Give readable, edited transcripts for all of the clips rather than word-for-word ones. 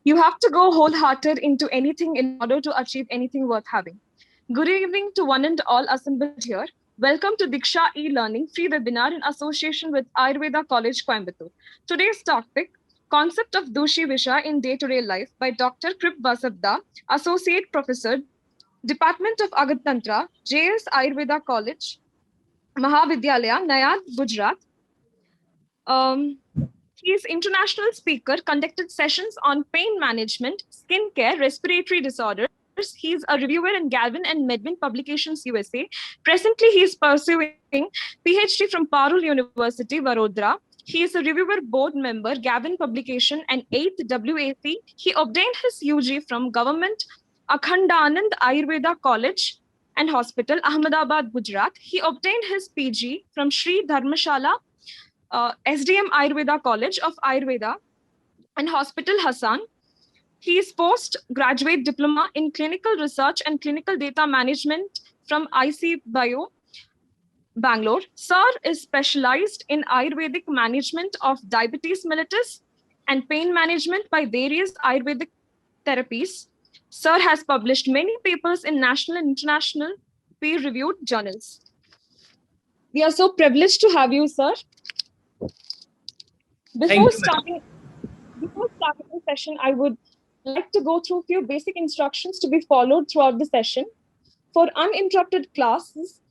You have to go wholehearted into anything in order to achieve anything worth having. Good evening to one and all assembled here. Welcome to Diksha e-learning free webinar in association with Ayurveda College, Coimbatore. Today's topic, Concept of Dushi Visha in Day-to-Day Life by Dr. Krip Vasabda, Associate Professor, Department of Agat Tantra, JS Ayurveda College, Mahavidyalaya, Nayad, Gujarat. He is international speaker, conducted sessions on pain management, skincare, respiratory disorders. He is a reviewer in Galvin and Medvin Publications, USA. Presently, he is pursuing PhD from Parul University, Vadodara. He is a reviewer board member, Gavin Publication, and 8th WAC. He obtained his UG from Government Akhandanand Ayurveda College and Hospital, Ahmedabad, Gujarat. He obtained his PG from Sri Dharmashala SDM Ayurveda College of Ayurveda and Hospital Hassan. He is postgraduate diploma in clinical research and clinical data management from IC Bio, Bangalore. Sir is specialized in Ayurvedic management of diabetes mellitus and pain management by various Ayurvedic therapies. Sir has published many papers in national and international peer-reviewed journals. We are so privileged to have you, sir. Before starting the session, I would like to go through a few basic instructions to be followed throughout the session. For uninterrupted classes,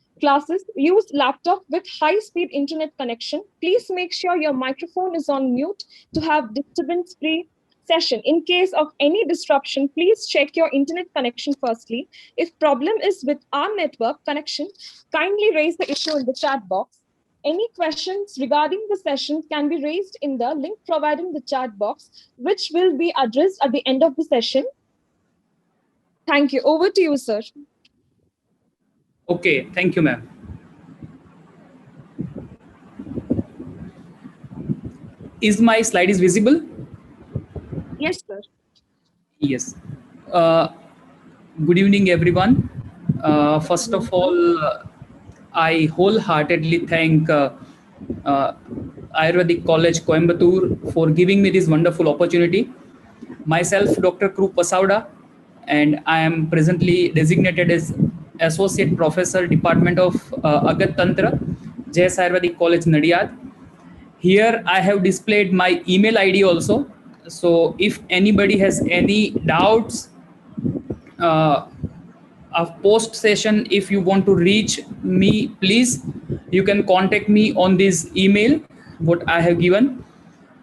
use laptop with high-speed internet connection. Please make sure your microphone is on mute to have disturbance-free session. In case of any disruption, please check your internet connection firstly. If problem is with our network connection, kindly raise the issue in the chat box. Any questions regarding the session can be raised in the link provided in the chat box, which will be addressed at the end of the session. Thank you. Over to you, sir. Okay, thank you, ma'am. Is my slide is visible? Yes, sir. Yes. Good evening, everyone. First of all, I wholeheartedly thank Ayurvedic College, Coimbatore for giving me this wonderful opportunity. Myself, Dr. Krip Vasavda, and I am presently designated as Associate Professor, Department of Agat Tantra, JS Ayurvedic College, Nadiyad. Here I have displayed my email ID also. So if anybody has any doubts, of post session, if you want to reach me, please you can contact me on this email what I have given.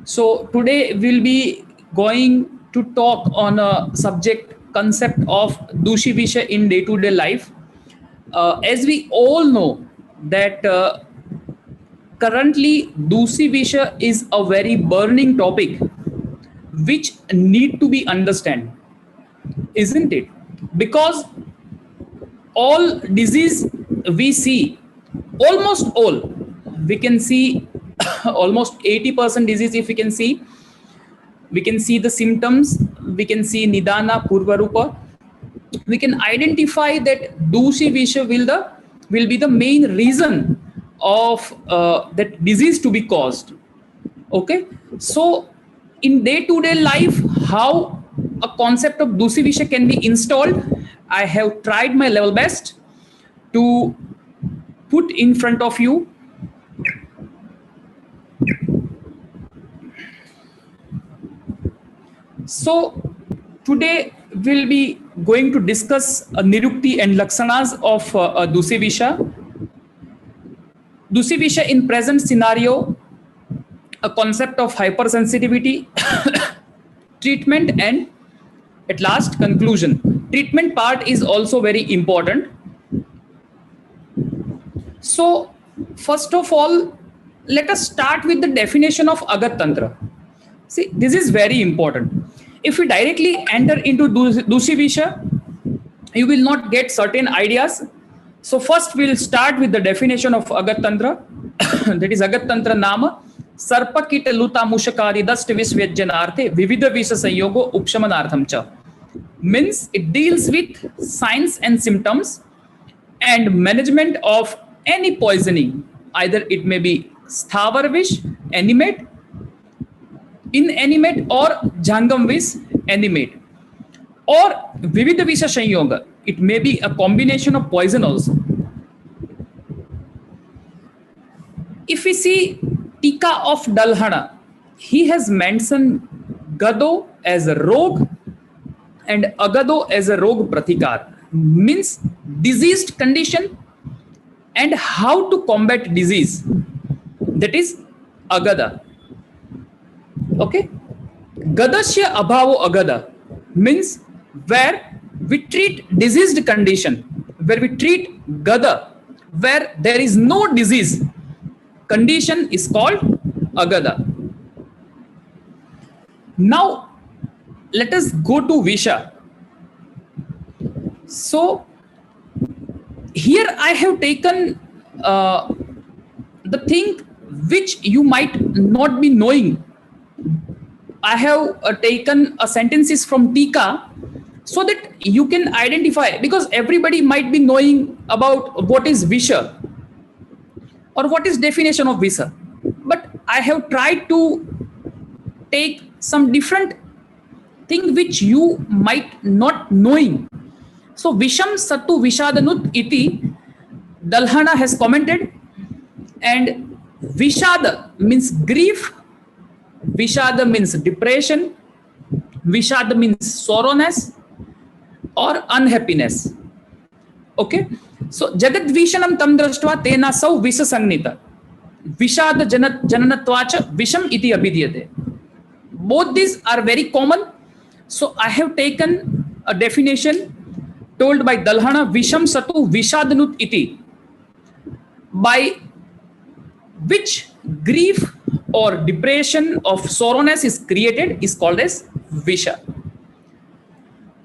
So today we'll be going to talk on a subject concept of Dushi Visha in day-to-day life. As we all know that currently Dushi Visha is a very burning topic which need to be understood, isn't it? Because all disease we see, almost all, we can see almost 80% disease. If we can see the symptoms, we can see Nidana, Purvarupa. We can identify that Dushi Visha will be the main reason of that disease to be caused. Okay, so in day-to-day life, how a concept of Dushi Visha can be installed, I have tried my level best to put in front of you. So today we'll be going to discuss Nirukti and Laksanas of Dushi Visha. Dushi Visha in present scenario, a concept of hypersensitivity, treatment, and at last conclusion. Treatment part is also very important. So first of all, let us start with the definition of Agat Tantra. See, this is very important. If we directly enter into Dushi Visha, you will not get certain ideas. So first we'll start with the definition of Agat Tantra. That is Agat Tantra Nama Sarpa Kita Luta Mushakari Dast Visvyajanarthe Vividha Visha Sanyogo Upshamanartham Cha. Means it deals with signs and symptoms and management of any poisoning. Either it may be Sthavar Vish, Animate, inanimate or jangam vis animate. Or vividha visha sanyoga, it may be a combination of poison also. If we see Tika of Dalhana, he has mentioned Gado as a rog and Agado as a rog pratikar, means diseased condition and how to combat disease. That is Agada. Okay. Gadasya abhavo agada means where we treat diseased condition, where we treat Gada, where there is no disease condition is called Agada. Now let us go to Visha. So here I have taken the thing which you might not be knowing. I have taken sentences from Tika so that you can identify, because everybody might be knowing about what is Visha or what is definition of Visha. But I have tried to take some different thing which you might not knowing. So Visham Satu Vishadanut iti, Dalhana has commented, and Vishada means grief, Vishada means depression, Vishada means sorrowness or unhappiness. Okay, so Jagad Vishanam tam drashtva tena sau Visha Sangnita, Vishada Jananatvacha Visham iti abhidyate. Both these are very common. So I have taken a definition told by Dalhana, Visham Satu Vishadanut iti, by which grief or depression of sorrowness is created is called as Visha.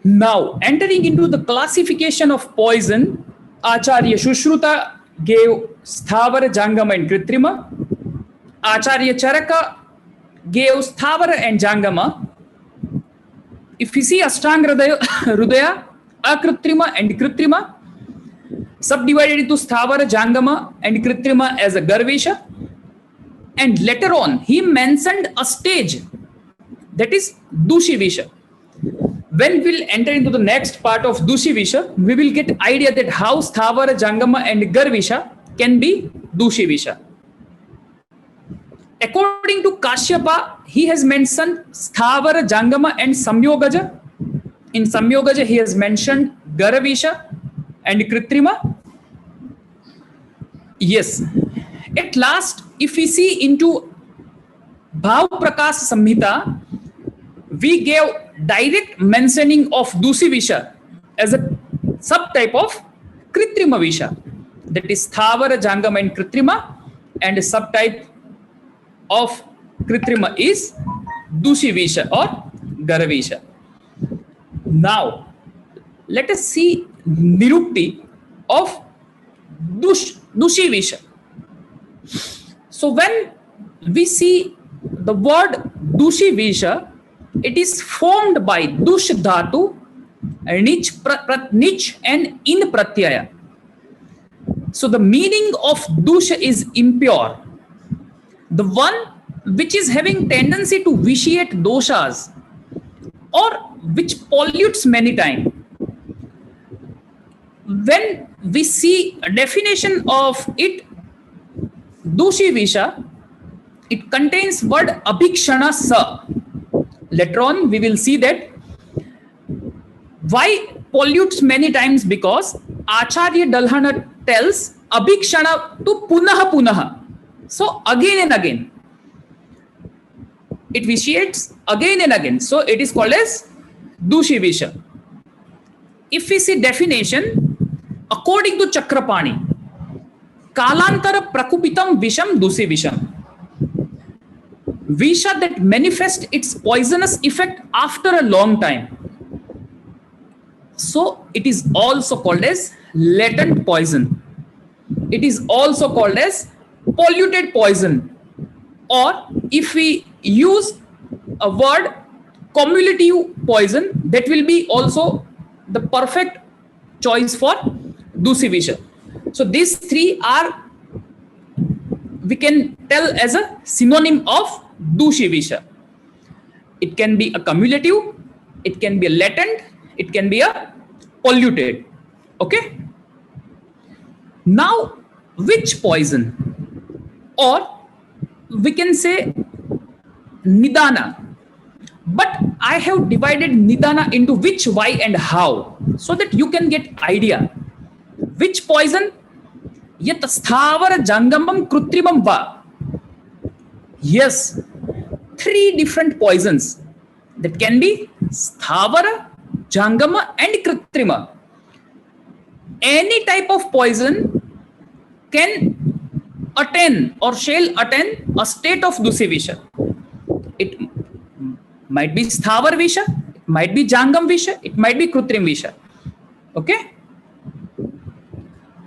Now entering into the classification of poison, Acharya Shushruta gave Sthavara, Jangama and Kritrima. Acharya Charaka gave Sthavara and Jangama. If you see Ashtanga Hridaya, Akritrima and Kritrima, subdivided into Sthavara, Jangama and Kritrima as a Garvisha. And later on, he mentioned a stage, that is Dushi Visha. When we'll enter into the next part of Dushi Visha, we will get idea that how Sthavara, Jangama and Garvisha can be Dushi Visha. According to Kashyapa, he has mentioned Sthavara, Jangama and Samyogaja. In Samyogaja, he has mentioned Garavisha and Kritrima. Yes. At last, if we see into Bhav Prakash Samhita, we gave direct mentioning of Dushi Visha as a subtype of Kritrima Visha. That is Sthavara, Jangama and Kritrima, and a subtype of Kritrima is Dushi Visha or Garavisha. Now, let us see Nirukti of Dushi Visha. So when we see the word Dushi Visha, it is formed by Dush Dhatu, Nich and In Pratyaya. So the meaning of Dusha is impure, the one which is having tendency to vitiate doshas or which pollutes many times. When we see a definition of it, Dushi Visha, it contains word Abhikshana Sa. Later on, we will see that why pollutes many times, because Acharya Dalhana tells Abhikshana to Punaha Punaha. So again and again, it vitiates again and again. So it is called as Dushi Visha. If we see definition, according to Chakrapani, Kalantara Prakupitam Visham Dushi Visham. Visha that manifests its poisonous effect after a long time. So it is also called as latent poison. It is also called as polluted poison. Or if we use a word cumulative poison, that will be also the perfect choice for Dushi Visha. So these three are, we can tell as a synonym of Dushi Visha. It can be a cumulative, it can be a latent, it can be a polluted. Okay. Now, which poison, or we can say nidana, but I have divided nidana into which, why, and how, so that you can get idea. Which poison? Yat sthavara jangamam krutrimam va. Yes, 3 different poisons that can be sthavara, jangama, and kritrima. Any type of poison can attain or shall attain a state of Dusya Visha. It might be sthavar Visha, it might be jangam Visha, it might be krutrim Visha. Okay.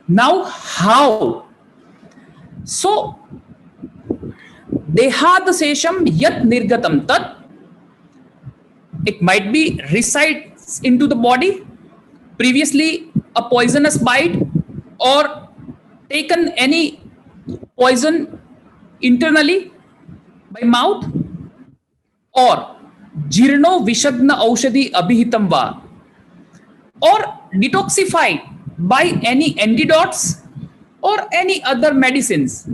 Now, how? So, dehad sesham yat nirgatam tat. It might be resides into the body, previously a poisonous bite, or taken any poison internally by mouth, or jirno vishagna aushadhi abhihitam va, or detoxified by any antidotes or any other medicines.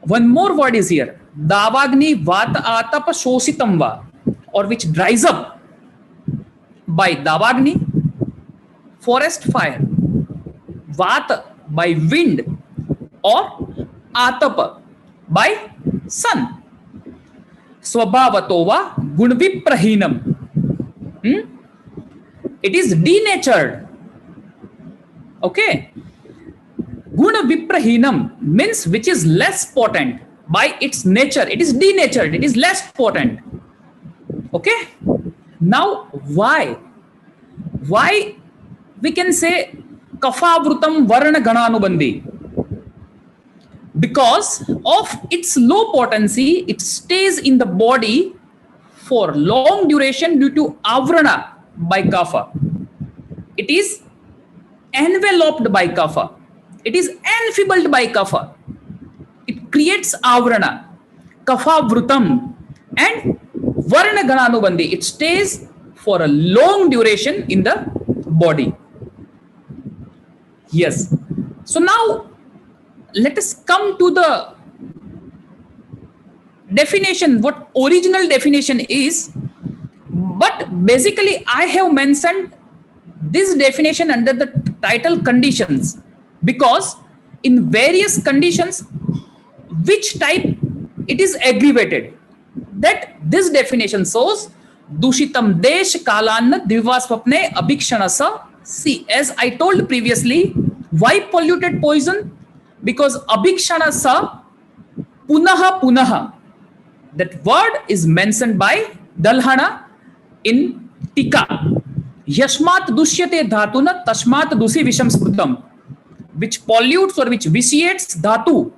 One more word is here, davagni vata atapa shositam va, or which dries up by davagni, forest fire, vata by wind, or atapa by sun. Swabhavatova gunviprahinam. It is denatured. Okay. Guna viprahinam means which is less potent by its nature. It is denatured. It is less potent. Okay. Now, why? Why we can say kafavrutam varna gananubandhi? Because of its low potency, it stays in the body for long duration due to avrana by kapha. It is enveloped by kapha. It is enfeebled by kapha. It creates avrana, kapha vrutam, and varna gananubandhi. It stays for a long duration in the body. Yes. So now let us come to the definition, what original definition is. But basically I have mentioned this definition under the title conditions, because in various conditions which type it is aggravated, that this definition shows dushitam desh kalanna divasvapne abhikshanasa. See, as I told previously, why polluted poison? Because abhikshanasa punaha punaha, that word is mentioned by Dalhana in Tika. Yashmat dushyate dhatuna tashmat dusi visham smrutam, which pollutes or which vitiates dhatu.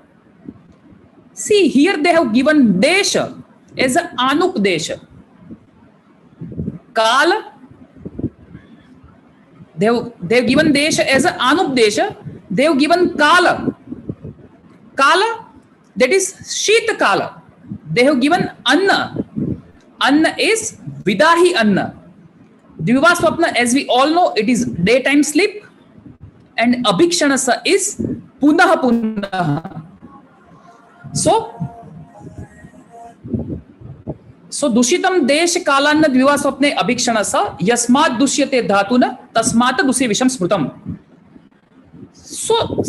See, here they have given desha as an anup desha. Kala, they have given desha as an anup desha. They have given kala. Kala, that is Shita Kala. They have given Anna. Anna is Vidahi Anna. Diva Swapna, as we all know, it is daytime sleep. And Abhikshanasa is Punaha Punaha. So Dushitam Desh Kalanna Diva Swapne Abhikshanasa Yasmat Dushyate Dhatuna Tasmata Dusi Visham Smrutam. So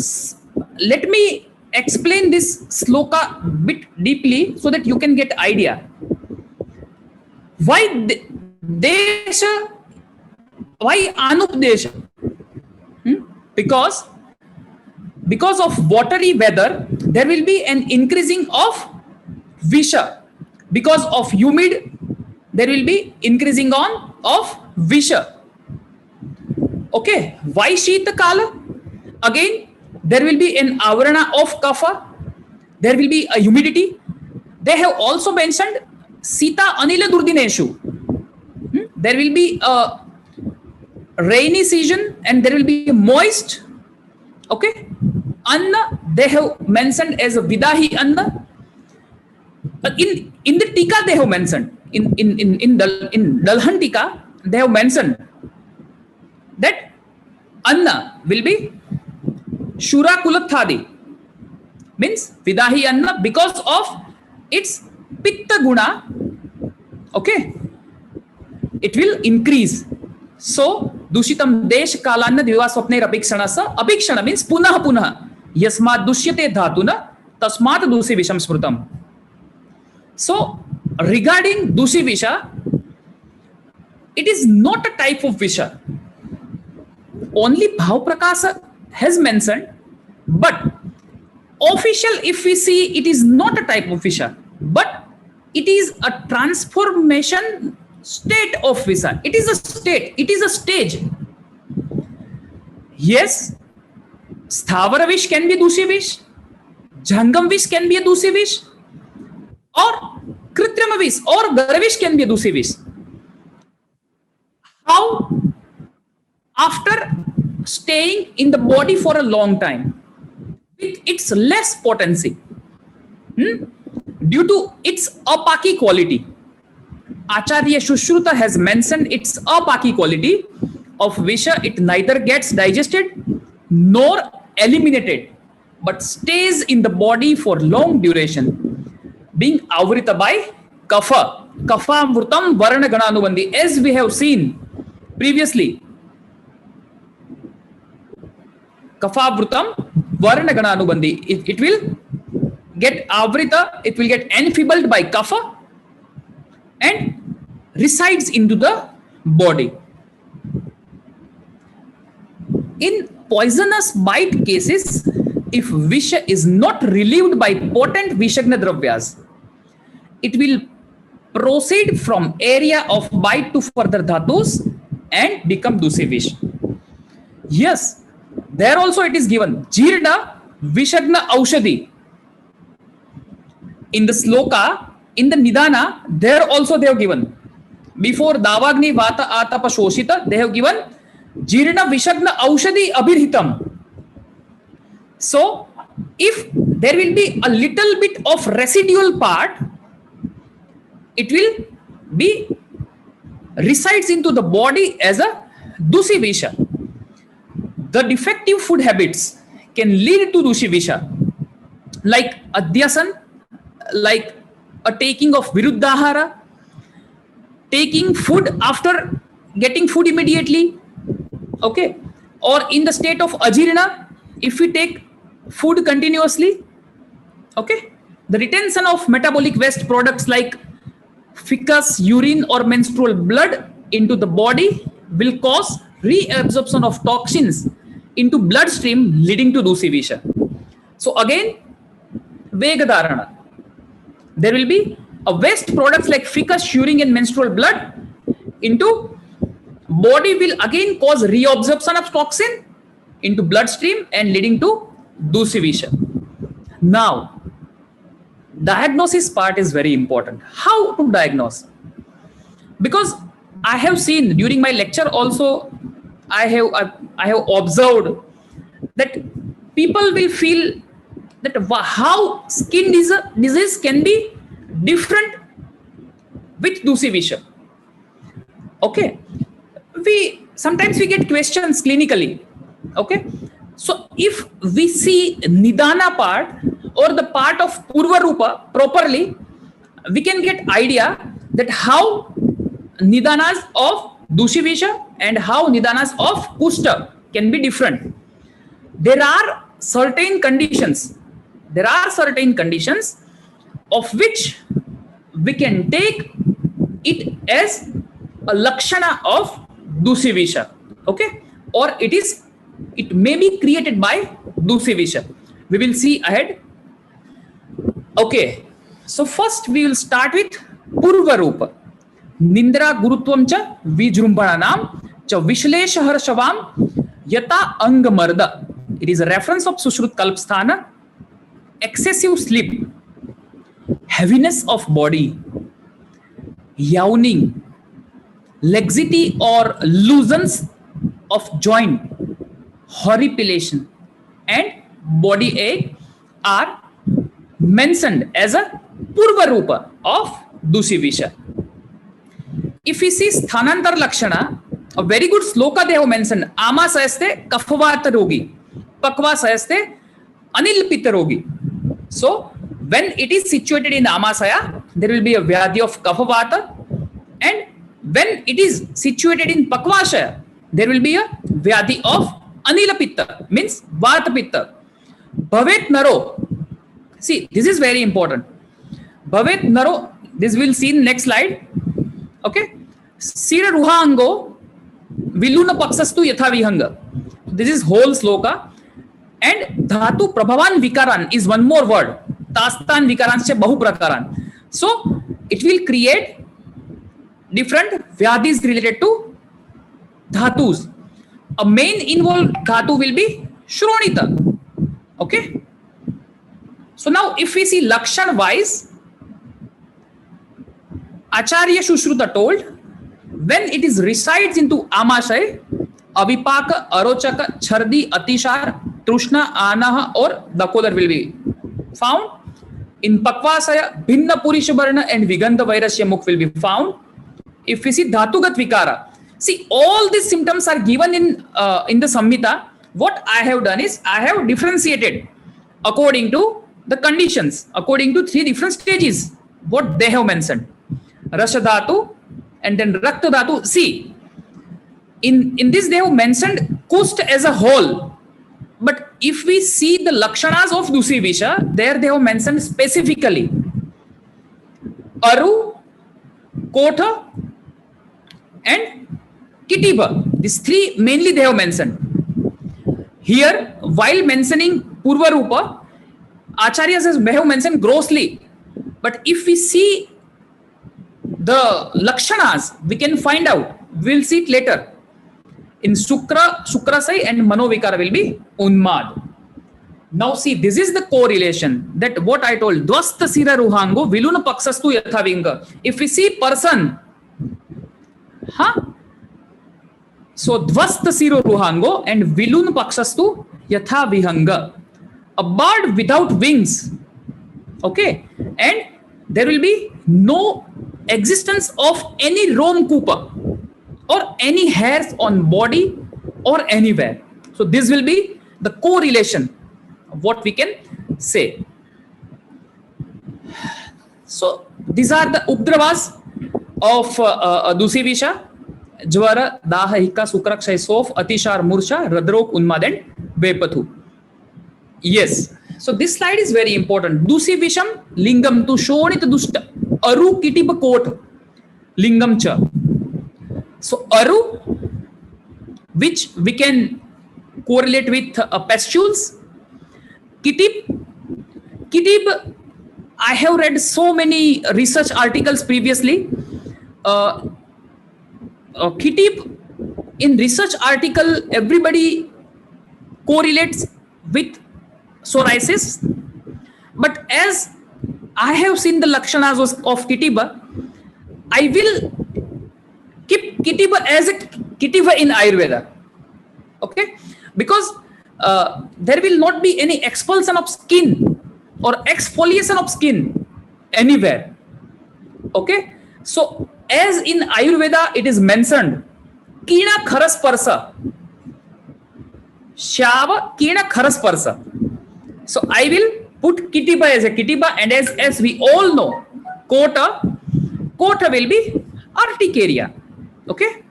let me explain this sloka bit deeply so that you can get idea. Why desha? Why anupdesha? Because of watery weather, there will be an increasing of visha. Because of humid, there will be increasing on of visha. Okay, why Shita Kala? Again, there will be an avarana of kapha. There will be a humidity. They have also mentioned Sita Anila Durdineshu. There will be a rainy season and there will be moist. Okay. Anna, they have mentioned as a Vidahi Anna. In the Tika, they have mentioned in Dalhan Tika, they have mentioned that Anna will be Shura Kulathadi, means Vidahi Anna, because of its Pitta Guna, okay, it will increase. So Dushitam Desh Kalanna Diva Swapne Apikshana Apikshana means Punah Punah Yasmat Dushyate Dhatuna Tasmat Dusi Visham Smrutam. So regarding Dusi Visha, it is not a type of Visha. Only Bhav Prakasa has mentioned, but official, if we see, it is not a type of Visha, but it is a transformation state of Visha. It is a state, it is a stage. Yes, Sthavara Vish can be Dusi Vish, Jhangam Vish can be a Dusi Vish, or Kritrima Vish or Garavish can be a Dusi Vish. How? After staying in the body for a long time, with its less potency, due to its apaki quality. Acharya Shushruta has mentioned its apaki quality of Visha. It neither gets digested nor eliminated, but stays in the body for long duration, being avrita by Kapha. Kapha Amrutam Varana Gananubandhi, as we have seen previously. Kapha Vrutam Varana Gananubandhi. It will get avrita, it will get enfeebled by Kapha and resides into the body. In poisonous bite cases, if Visha is not relieved by potent Vishagna Dravyas, it will proceed from area of bite to further dhatus and become Dusi Vish. Yes, there also it is given Jirna Vishagna Aushadhi. In the Sloka, in the Nidana, there also they have given. Before Davagni Vata Atapa Shoshita, they have given Jirna Vishagna Aushadhi Abhirhitam. So, if there will be a little bit of residual part, it will be resides into the body as a Dusi Visha. The defective food habits can lead to Dusi Visha, like Adhyasan, like a taking of Viruddhahara, taking food after getting food immediately, okay, or in the state of Ajirna, if we take food continuously, okay, the retention of metabolic waste products like fecus, urine or menstrual blood into the body will cause reabsorption of toxins into bloodstream, leading to Dusi Visha. So again, Vegadharana. There will be a waste products like fecus, urine and menstrual blood into body will again cause reabsorption of toxin into bloodstream and leading to Dusi Visha. Now, diagnosis part is very important. How to diagnose? Because I have seen during my lecture also, I have observed that people will feel that how skin disease can be different with Dusi Visha. Okay, sometimes we get questions clinically. Okay, so if we see Nidana part or the part of Purva Rupa properly, we can get idea that how Nidanas of Dusi Visha and how Nidanas of Kushta can be different. There are certain conditions of which we can take it as a lakshana of Dusi Visha, okay, or it may be created by Dusi Visha. We will see ahead. Okay, so first we will start with Purva Rupa. Nindra Gurutvam cha Vijrumbhanam cha Vishlesha Harshavam Yata Anga Marda. It is a reference of Sushrut Kalpsthana. Excessive sleep, heaviness of body, yawning, laxity or looseness of joint, horripilation and body ache are mentioned as a Purva Rupa of Dusi Visha. if we see sthanantar lakshana, a very good sloka they have mentioned. Amasayaste kafavata rogi, pakvasayaste anil pitta rogi. So when it is situated in Amasaya, there will be a vyadhi of Kaphavata, and when it is situated in Pakvashaya, there will be a vyadhi of Anila Pitta, means Vata Pitta. Bhavet Naro, see, this is very important. Bhavet Naro, this we'll see in next slide. Okay, Sira Ruhango, Viluna Paksastu Yatha Vihanga. This is whole sloka. And Dhatu Prabhavan Vikaran is one more word. Tastan Vikaranche Bahu Prakaran. So it will create different vyadhis related to dhatus. A main involved dhatu will be Shronita. Okay. So now if we see Lakshan wise, Acharya Shushruta told, when it is resides into Amashay, Avipaka, Arochaka, Chardi, Atishar, Trushna, Anaha or Dakolar will be found. In Pakvasaya, Bhinna Purishabarna and Viganda Vairasya Mukh will be found. If we see Dhatugat Vikara, see all these symptoms are given in the Samhita. What I have done is I have differentiated according to the conditions, according to 3 different stages, what they have mentioned. Rasha Dhatu and then Rakta Dhatu. See, in this they have mentioned Kust as a whole. But if we see the Lakshanas of Dusi Visha, there they have mentioned specifically Aru, Kotha and Kitiba. These 3 mainly they have mentioned. Here, while mentioning Purva Rupa, Acharyas have mentioned grossly. But if we see the Lakshanas, we can find out. We'll see it later. In Sukrasai and Manovikara will be Unmad. Now see, this is the correlation that what I told. Dvasta Sira Ruhango, Viluna Paksastu Yathavinga. If we see person, so Dvasta Sira Ruhango and Viluna Paksastu Yathavihanga. A bird without wings. Okay. And there will be no existence of any Rom Kupa or any hairs on body or anywhere. So this will be the correlation of what we can say. So these are the Updravas of Dusi Visha, Jwara, Daha, Hika, Sukrakshay, Sof, Atishar, Mursha, Radrok, Unmad and Vepathu. Yes. So this slide is very important. Dusi Visham, Lingam tu Shonit Dusta, Aru Kitiba Kot, Lingam Cha. So Aru, which we can correlate with pustules. Kitib, I have read so many research articles previously. Kitib, in research article, everybody correlates with psoriasis. But as I have seen the Lakshanas of Kitiba, I will keep Kitiba as a Kitiba in Ayurveda. Okay? Because there will not be any expulsion of skin or exfoliation of skin anywhere. Okay? So, as in Ayurveda it is mentioned, Kina Kharasparsa. Shava Kina Kharasparsa. So, I will put Kitiba as a Kitiba, and as we all know, Kota will be Urticaria. Okay.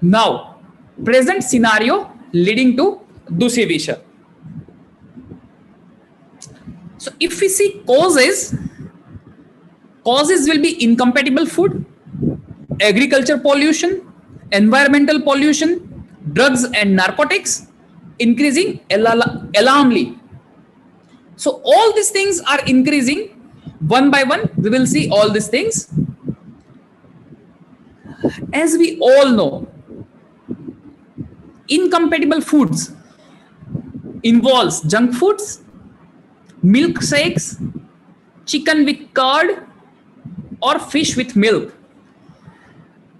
Now, present scenario leading to Dusi Visha. So, if we see causes will be incompatible food, agriculture pollution, environmental pollution, drugs and narcotics, increasing alarmingly. So, all these things are increasing one by one. We will see all these things. As we all know, incompatible foods involves junk foods, milkshakes, chicken with curd, or fish with milk.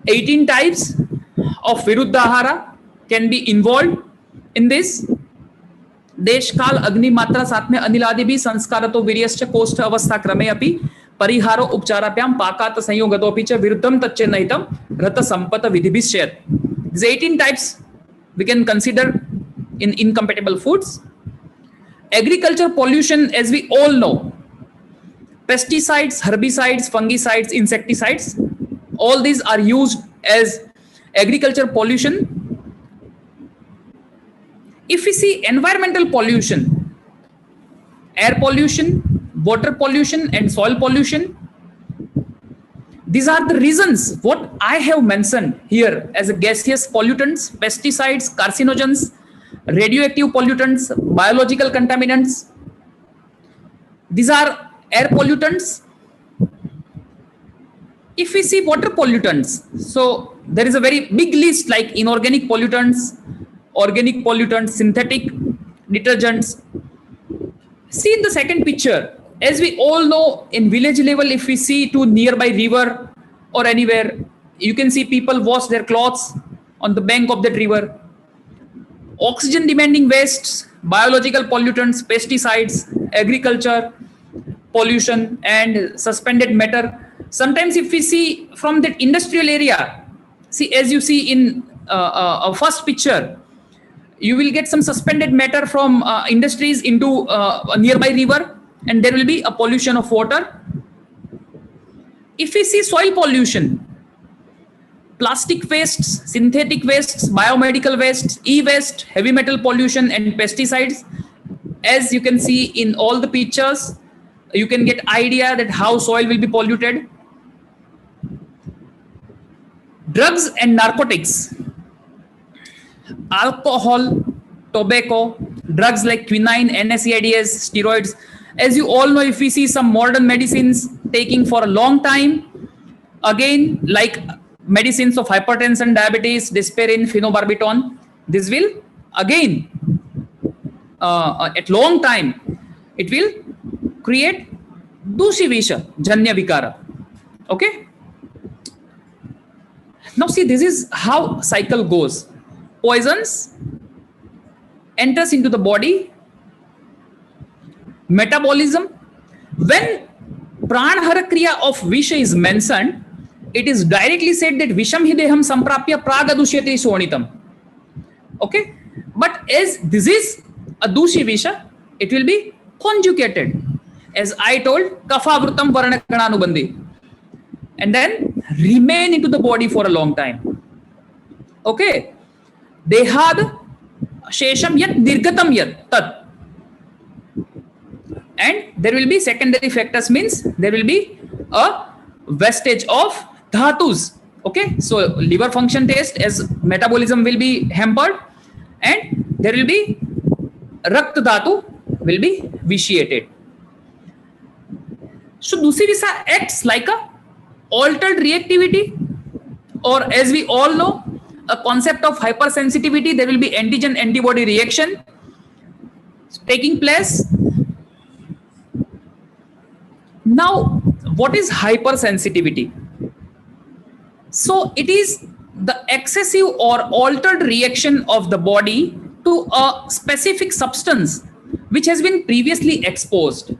18 types of Viruddhahara can be involved in this. देश काल अग्नि मात्रा साथ में अनिलादि भी संस्कारतो वीर्यश्च कोष्ठ अवस्था क्रमे अपि परिहारो उपचाराभ्यां पाकात संयोगतोऽपि च विरुद्धं तच्चेन्नहितं रत Sampat विधिभिश्चेत्. These 18 types we can consider in incompatible foods. Agriculture pollution, as we all know, pesticides, herbicides, fungicides, insecticides, all these are used as agriculture pollution. If we see environmental pollution, air pollution, water pollution and soil pollution, these are the reasons what I have mentioned here as a gaseous pollutants, pesticides, carcinogens, radioactive pollutants, biological contaminants. These are air pollutants. If we see water pollutants, so there is a very big list like inorganic pollutants, organic pollutants, synthetic detergents. See in the second picture, as we all know, in village level, if we see to nearby river or anywhere, you can see people wash their clothes on the bank of that river. Oxygen demanding wastes, biological pollutants, pesticides, agriculture pollution and suspended matter. Sometimes if we see from that industrial area, see as you see in a first picture, you will get some suspended matter from industries into a nearby river, and there will be a pollution of water. If we see soil pollution, plastic wastes, synthetic wastes, biomedical wastes, e-waste, heavy metal pollution and pesticides. As you can see in all the pictures, you can get idea that how soil will be polluted. Drugs and narcotics, alcohol, tobacco, drugs like quinine, NSAIDs, steroids. As you all know, if we see some modern medicines taking for a long time, again, like medicines of hypertension, diabetes, desperin, phenobarbital, this will again, at long time, it will create dushivisha, janya vikara. Okay. Now see, this is how cycle goes. Poisons enters into the body. Metabolism. When pranahara kriya of visha is mentioned, it is directly said that visham hideham samprapya pragadushyate sonitam. Okay, but as this is a dushi visha, it will be conjugated. As I told, kaphavrutam varanagananubandhi, and then remain into the body for a long time. Okay, dehad shesham yat dirgatam yat tat. And there will be secondary factors, means there will be a wastage of dhatus. Okay, so liver function test as metabolism will be hampered, and there will be rakta dhatu will be vitiated. So dusivisa acts like a altered reactivity, or as we all know, a concept of hypersensitivity. There will be antigen antibody reaction taking place. Now, what is hypersensitivity? So it is the excessive or altered reaction of the body to a specific substance which has been previously exposed.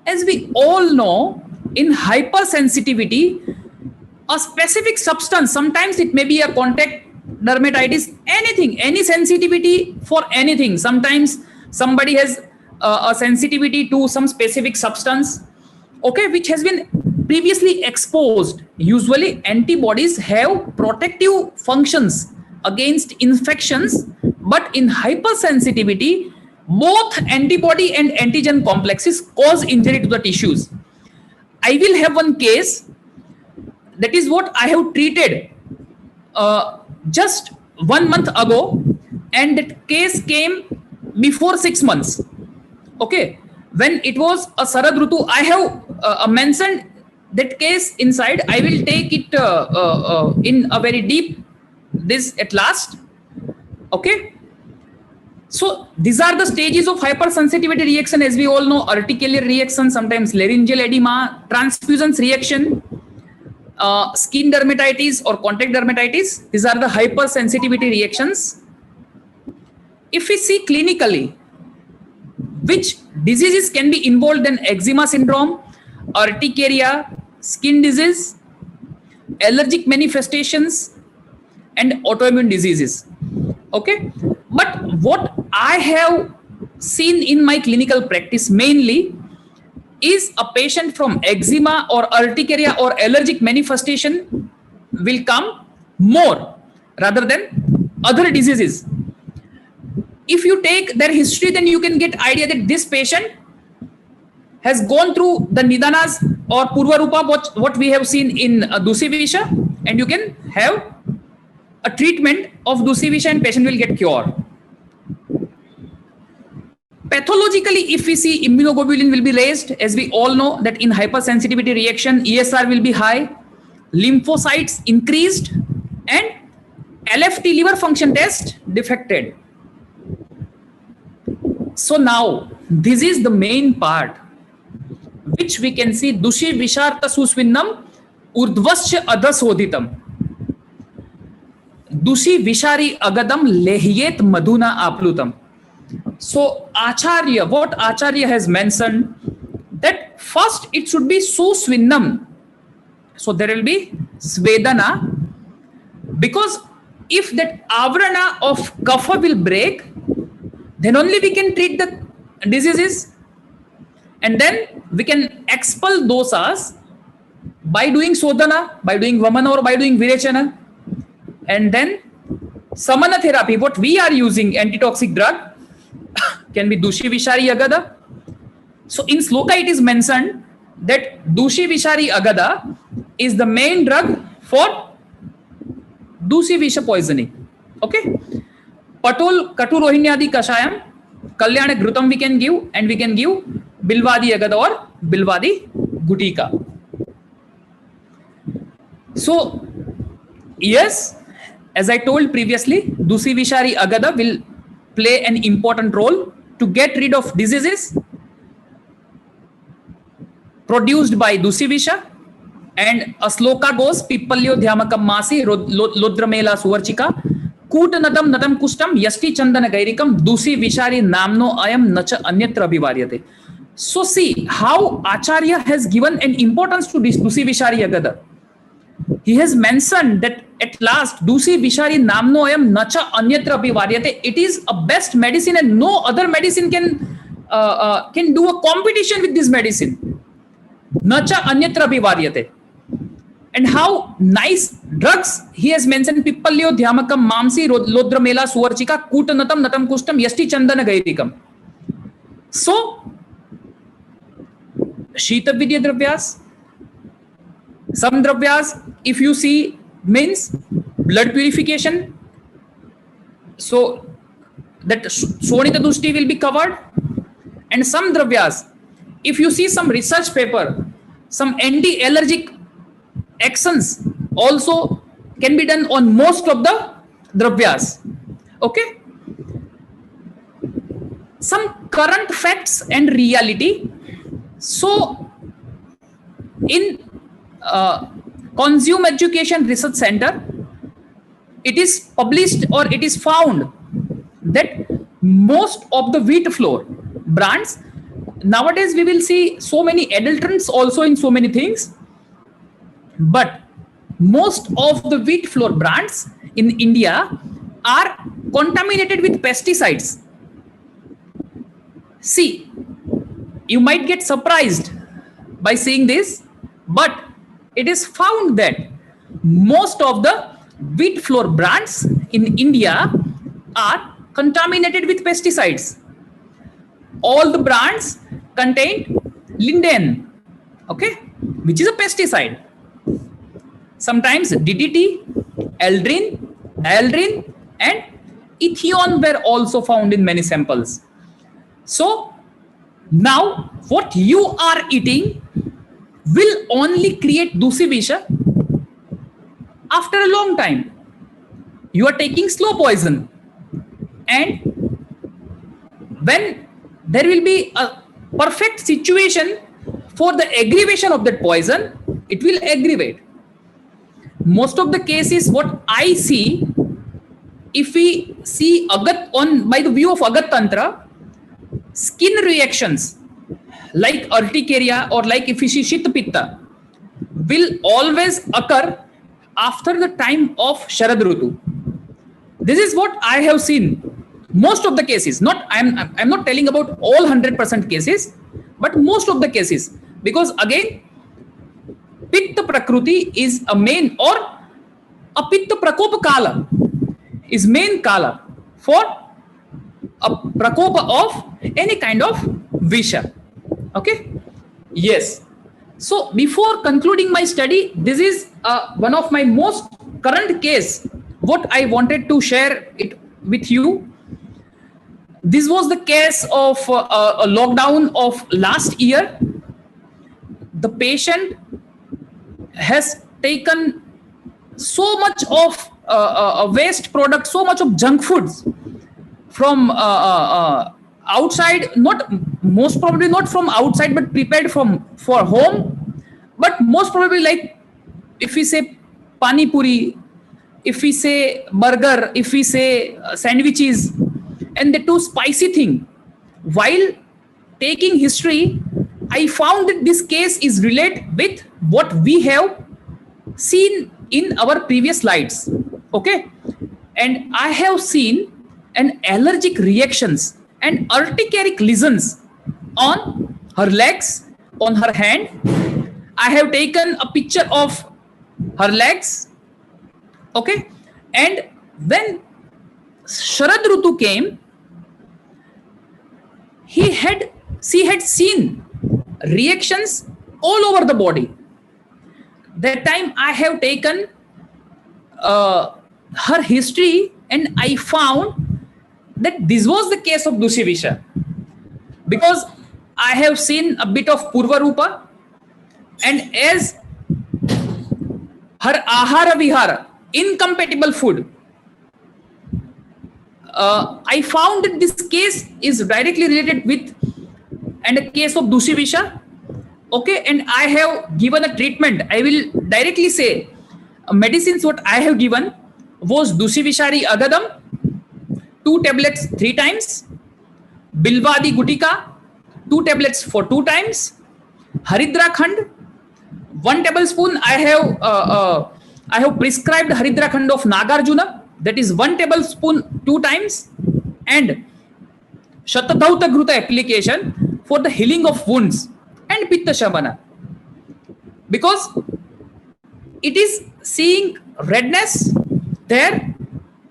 As we all know, in hypersensitivity, a specific substance, sometimes it may be a contact dermatitis, anything, any sensitivity for anything. Sometimes somebody has a sensitivity to some specific substance, okay, which has been previously exposed. Usually antibodies have protective functions against infections, but in hypersensitivity, both antibody and antigen complexes cause injury to the tissues. I will have one case, that is what I have treated just 1 month ago, and that case came before 6 months. Okay, when it was a Sarad Rutu, I have mentioned that case inside. I will take it in a very deep this at last. Okay, so these are the stages of hypersensitivity reaction. As we all know, urticarial reaction, sometimes laryngeal edema, transfusions reaction, skin dermatitis or contact dermatitis. These are the hypersensitivity reactions. If we see clinically which diseases can be involved in eczema syndrome, urticaria, skin disease, allergic manifestations, and autoimmune diseases. Okay, but what I have seen in my clinical practice mainly is a patient from eczema or urticaria or allergic manifestation will come more rather than other diseases. If you take their history, then you can get idea that this patient has gone through the Nidanas or Purvarupa, what we have seen in Dusi Visha, and you can have a treatment of Dusi Visha and patient will get cured. Pathologically, if we see immunoglobulin will be raised, as we all know that in hypersensitivity reaction, ESR will be high, lymphocytes increased, and LFT liver function test defected. So now, this is the main part, which we can see Dushi Visharta Susvinnam Urdvasya Adasodhitam. Dushi Vishari Agadam Lehyet Madhuna Aplutam. So Acharya, what Acharya has mentioned, that first it should be Susvinnam. So there will be Svedana, because if that avrana of kapha will break, then only we can treat the diseases, and then we can expel dosas by doing sodhana, by doing vamana, or by doing virechana. And then samana therapy, what we are using, antitoxic drug, can be Dushi Vishari Agada. So in Sloka it is mentioned that Dushi Vishari Agada is the main drug for Dushi Visha poisoning. Okay. Patul Katu Rohinyadi Kashayam, Kalyana Grutam we can give, and we can give Bilvadi Agada or Bilvadi Gutika. So, yes, as I told previously, Dusi Vishari Agada will play an important role to get rid of diseases produced by Dusi Visha. And a sloka goes, Pippalyo Dhyamakam Masi, Lodramela Suvarchika, Kutanatam Natam Kustam, Yasti Chandana Gairikam, Dusi Vishari Namno Ayam Nacha Anyatra Abhivaryate. So see how Acharya has given an importance to this Dusi Vishari Agada. He has mentioned that at last Dusi Vishari Namno Ayam Nacha Anyatra Abhivaryate. It is a best medicine and no other medicine can do a competition with this medicine. Nacha Anyatra Abhivaryate. And how nice drugs he has mentioned: Pippalyo Dhyamakam Mamsi Lodramela Suvarchika Kutanatam Natam Kustam Yasti Chandana Gairikam. So Shita Vidya Dravyas, some Dravyas, if you see, means blood purification. So that Sonita Dushti will be covered. And some Dravyas, if you see some research paper, some anti-allergic actions also can be done on most of the dravyas. Okay. Some current facts and reality. So in Consumer Education Research Center, it is published or it is found that most of the wheat flour brands, nowadays we will see so many adulterants also in so many things. But most of the wheat flour brands in India are contaminated with pesticides. See, you might get surprised by seeing this, but it is found that most of the wheat flour brands in India are contaminated with pesticides. All the brands contain linden, okay, which is a pesticide. Sometimes DDT, Aldrin, Aldrin, and Ethion were also found in many samples. So now what you are eating will only create Dusi Visha after a long time. You are taking slow poison, and when there will be a perfect situation for the aggravation of that poison, it will aggravate. Most of the cases, what I see, if we see Agat on by the view of Agat Tantra, skin reactions like urticaria or like if you see Shita Pitta will always occur after the time of Sharad Rutu. This is what I have seen. Most of the cases, not I'm not telling about all 100% cases, but most of the cases, because again, Pitta Prakruti is a main, or a Pitta Prakopa Kala is main Kala for a Prakopa of any kind of Visha. Okay? Yes. So before concluding my study, this is one of my most current case, what I wanted to share it with you. This was the case of a lockdown of last year. The patient has taken so much of waste product, so much of junk foods from outside, not most probably not from outside, but prepared from for home, but most probably like if we say pani puri, if we say burger, if we say sandwiches, and the too spicy thing. While taking history, I found that this case is relate with what we have seen in our previous slides. Okay, and I have seen an allergic reactions and urticaric lesions on her legs, on her hand. I have taken a picture of her legs. Okay, and when Sharad Rutu came, she had seen reactions all over the body. That time I have taken her history and I found that this was the case of Dushivisha, because I have seen a bit of Purva Rupa, and as her Ahara Vihara, incompatible food, I found that this case is directly related with and a case of Dushivisha. Okay, and I have given a treatment. I will directly say medicines what I have given was Dusivishari Agadam, 2 tablets 3 times, Bilvadi Gutika, 2 tablets for 2 times, Haridra Khand, 1 tablespoon. I have prescribed Haridra Khand of Nagarjuna, that is 1 tablespoon 2 times, and Shatadhauta Gruta application for the healing of wounds and Pitta Shamana, because it is seeing redness there,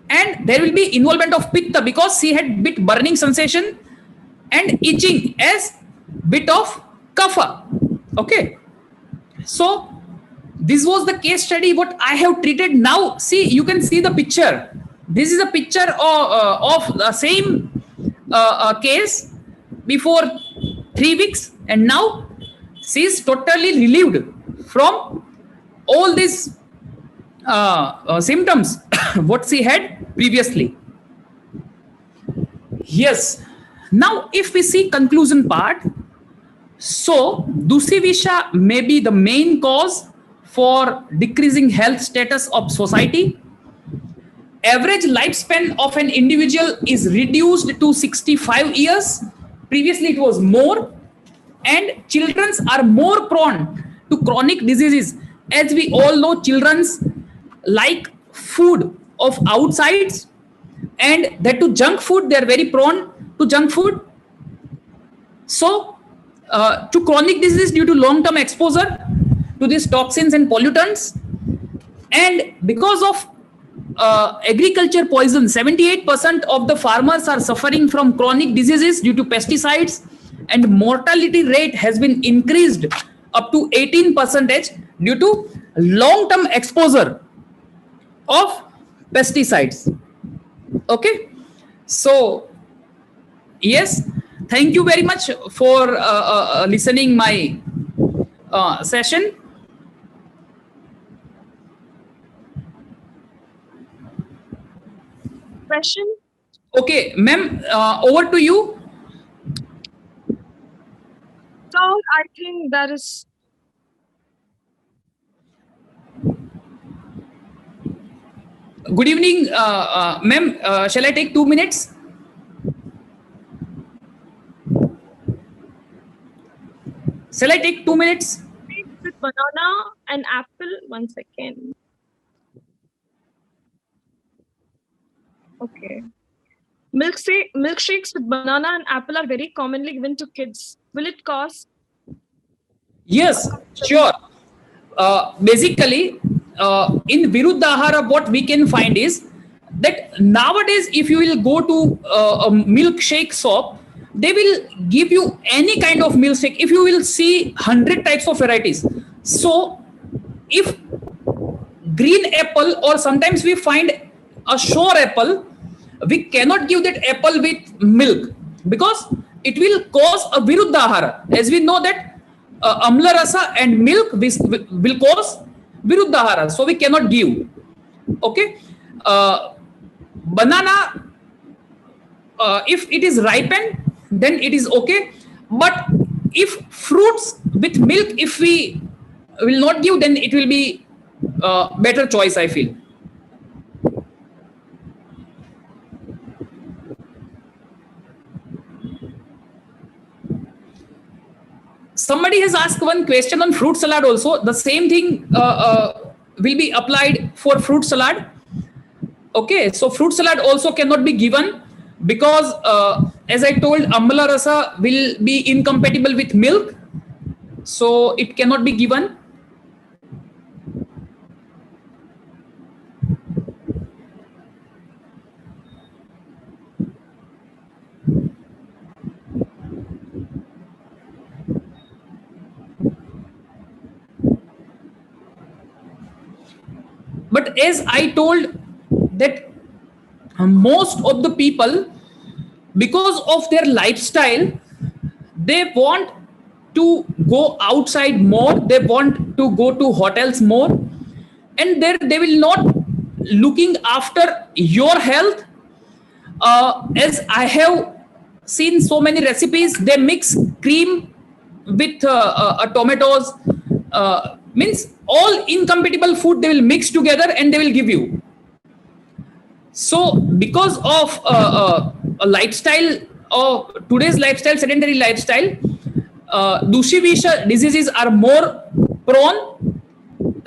and there will be involvement of Pitta because she had bit burning sensation and itching as bit of Kapha. Okay, so this was the case study what I have treated. Now see, you can see the picture. This is a picture of the same case before 3 weeks, and now she is totally relieved from all these symptoms what she had previously. Yes. Now if we see conclusion part, so Dushivisha may be the main cause for decreasing health status of society. Average lifespan of an individual is reduced to 65 years. Previously it was more. And children are more prone to chronic diseases. As we all know, children like food of outsides, and that to junk food, they are very prone to junk food. So to chronic disease due to long-term exposure to these toxins and pollutants. And because of agriculture poison, 78% of the farmers are suffering from chronic diseases due to pesticides, and mortality rate has been increased up to 18% due to long-term exposure of pesticides. Okay, so yes, thank you very much for listening my session. Question? Okay, ma'am, over to you. So I think that is. Good evening, ma'am. Shall I take 2 minutes? Shall I take 2 minutes? With banana and apple. 1 second. Okay. Milkshakes with banana and apple are very commonly given to kids. Will it cause? Yes, sure. Basically, in Viruddhahara, what we can find is that nowadays, if you will go to a milkshake shop, they will give you any kind of milkshake. If you will see 100 types of varieties. So, if green apple or sometimes we find a sour apple, we cannot give that apple with milk because it will cause a viruddhahara. As we know that amla rasa and milk will cause viruddhahara, so we cannot give. Okay, banana, if it is ripened, then it is okay. But if fruits with milk, if we will not give, then it will be better choice, I feel. Somebody has asked one question on fruit salad also. The same thing will be applied for fruit salad. Okay, so fruit salad also cannot be given because as I told, amla rasa will be incompatible with milk, so it cannot be given. But as I told that most of the people, because of their lifestyle, they want to go outside more, they want to go to hotels more, and there they will not looking after your health. As I have seen so many recipes, they mix cream with tomatoes, means all incompatible food they will mix together and they will give you. So because of a lifestyle of today's lifestyle, sedentary lifestyle, Dushivisha diseases are more prone.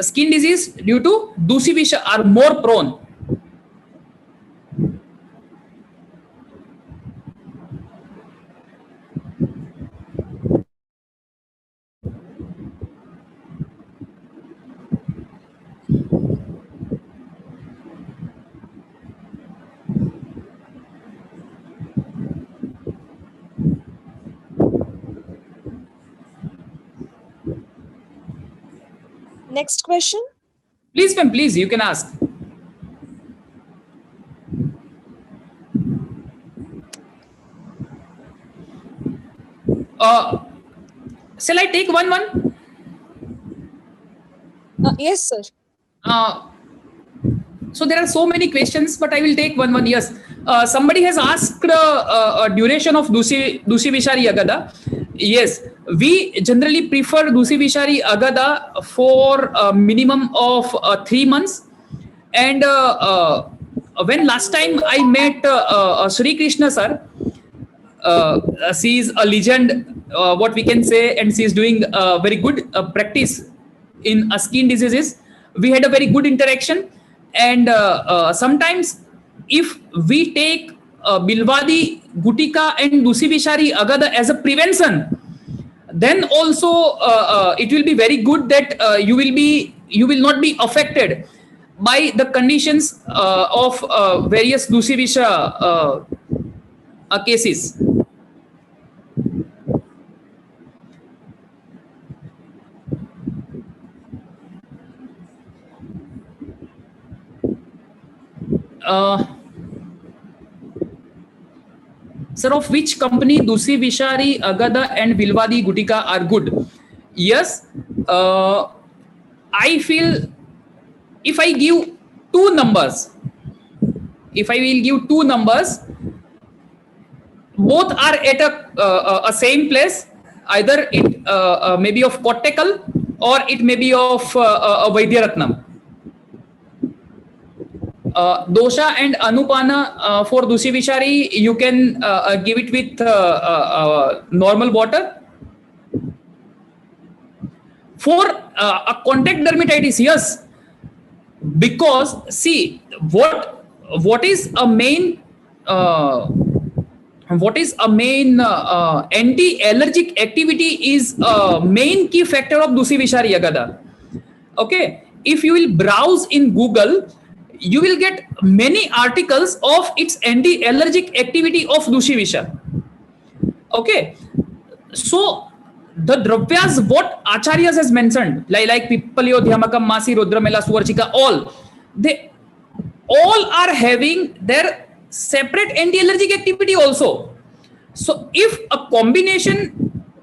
Skin disease due to Dushivisha are more prone. Next question. Please, ma'am, please, you can ask. Shall I take one? Yes, sir. So there are so many questions, but I will take one. Yes. Somebody has asked duration of Dusi Vishari Agada. Yes, we generally prefer Dusi Vishari Agada for a minimum of 3 months. And when last time I met Sri Krishna sir, she is a legend, what we can say, and she is doing very good practice in skin diseases. We had a very good interaction, and sometimes if we take Bilwadi, Gutika, and Dusi Vishari Agada as a prevention, then also it will be very good that you will not be affected by the conditions of various Dusi Visha cases. Sir, of which company Dusi Vishari, Agada, and Bilwadi Gutika are good? Yes, I feel if I give two numbers, both are at a same place. Either it may be of Kottakal or it may be of Vaidyaratnam. Dosha and Anupana for Dusi Vishari, you can give it with normal water. For a contact dermatitis, yes, because see what is a main anti-allergic activity is a main key factor of Dusi Vishari Agada. Okay, if you will browse in Google, you will get many articles of its anti-allergic activity of Dusi Visha. Okay, so the dravyas what acharyas has mentioned, like Pippalyo, Dhyamakam, Masi, Rudramela, Suvarchika, they all are having their separate anti-allergic activity also. So if a combination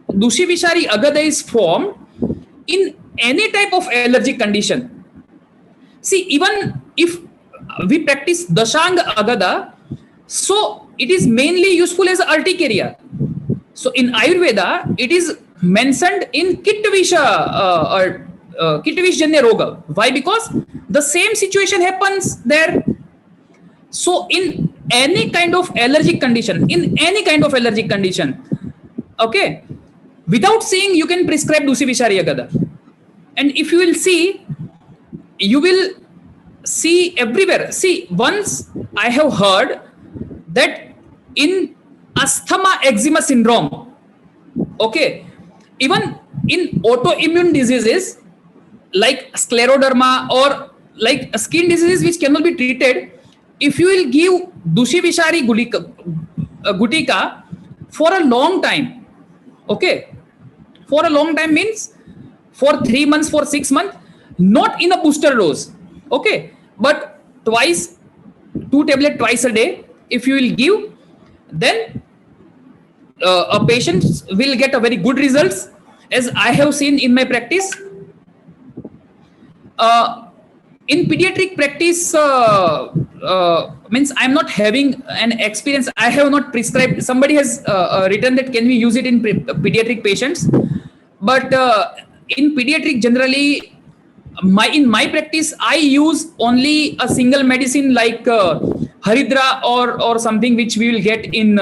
Dushi Vishari Agada is formed in any type of allergic condition, see, even if we practice Dashang Agada, so it is mainly useful as urticaria. So in Ayurveda, it is mentioned in Kitvisha Janya Roga. Why? Because the same situation happens there. So in any kind of allergic condition, okay, without saying, you can prescribe Dusi Vishari Agada. And if you will see, you will see everywhere. See, once I have heard that in asthma eczema syndrome, okay, even in autoimmune diseases like scleroderma or like skin diseases which cannot be treated, if you will give Dushi Vishari Gutika for a long time, okay, for a long time means for 3 months, for 6 months, not in a booster dose, okay, but twice, 2 tablets twice a day, if you will give, then a patient will get a very good results, as I have seen in my practice. In pediatric practice, means I'm not having an experience. I have not prescribed. Somebody has written that can we use it in pediatric patients, but in pediatric generally, in my practice, I use only a single medicine like Haridra or something which we will get in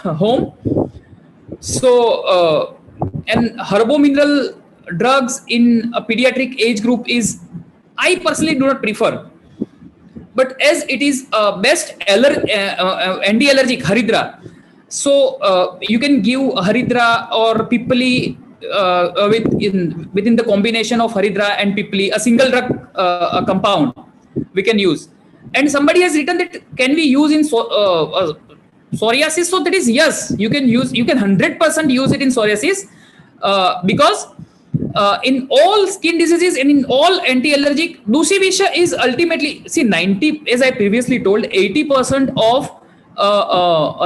home. So and herbo-mineral drugs in a pediatric age group is, I personally do not prefer. But as it is best anti-allergic Haridra, so you can give Haridra or Pippali within the combination of Haridra and Pippali, a single drug compound we can use. And somebody has written that can we use in psoriasis? So that is yes, you can use. You can 100% use it in psoriasis because in all skin diseases and in all anti-allergic, Dusi Visha is ultimately, see, 90, as I previously told, 80% of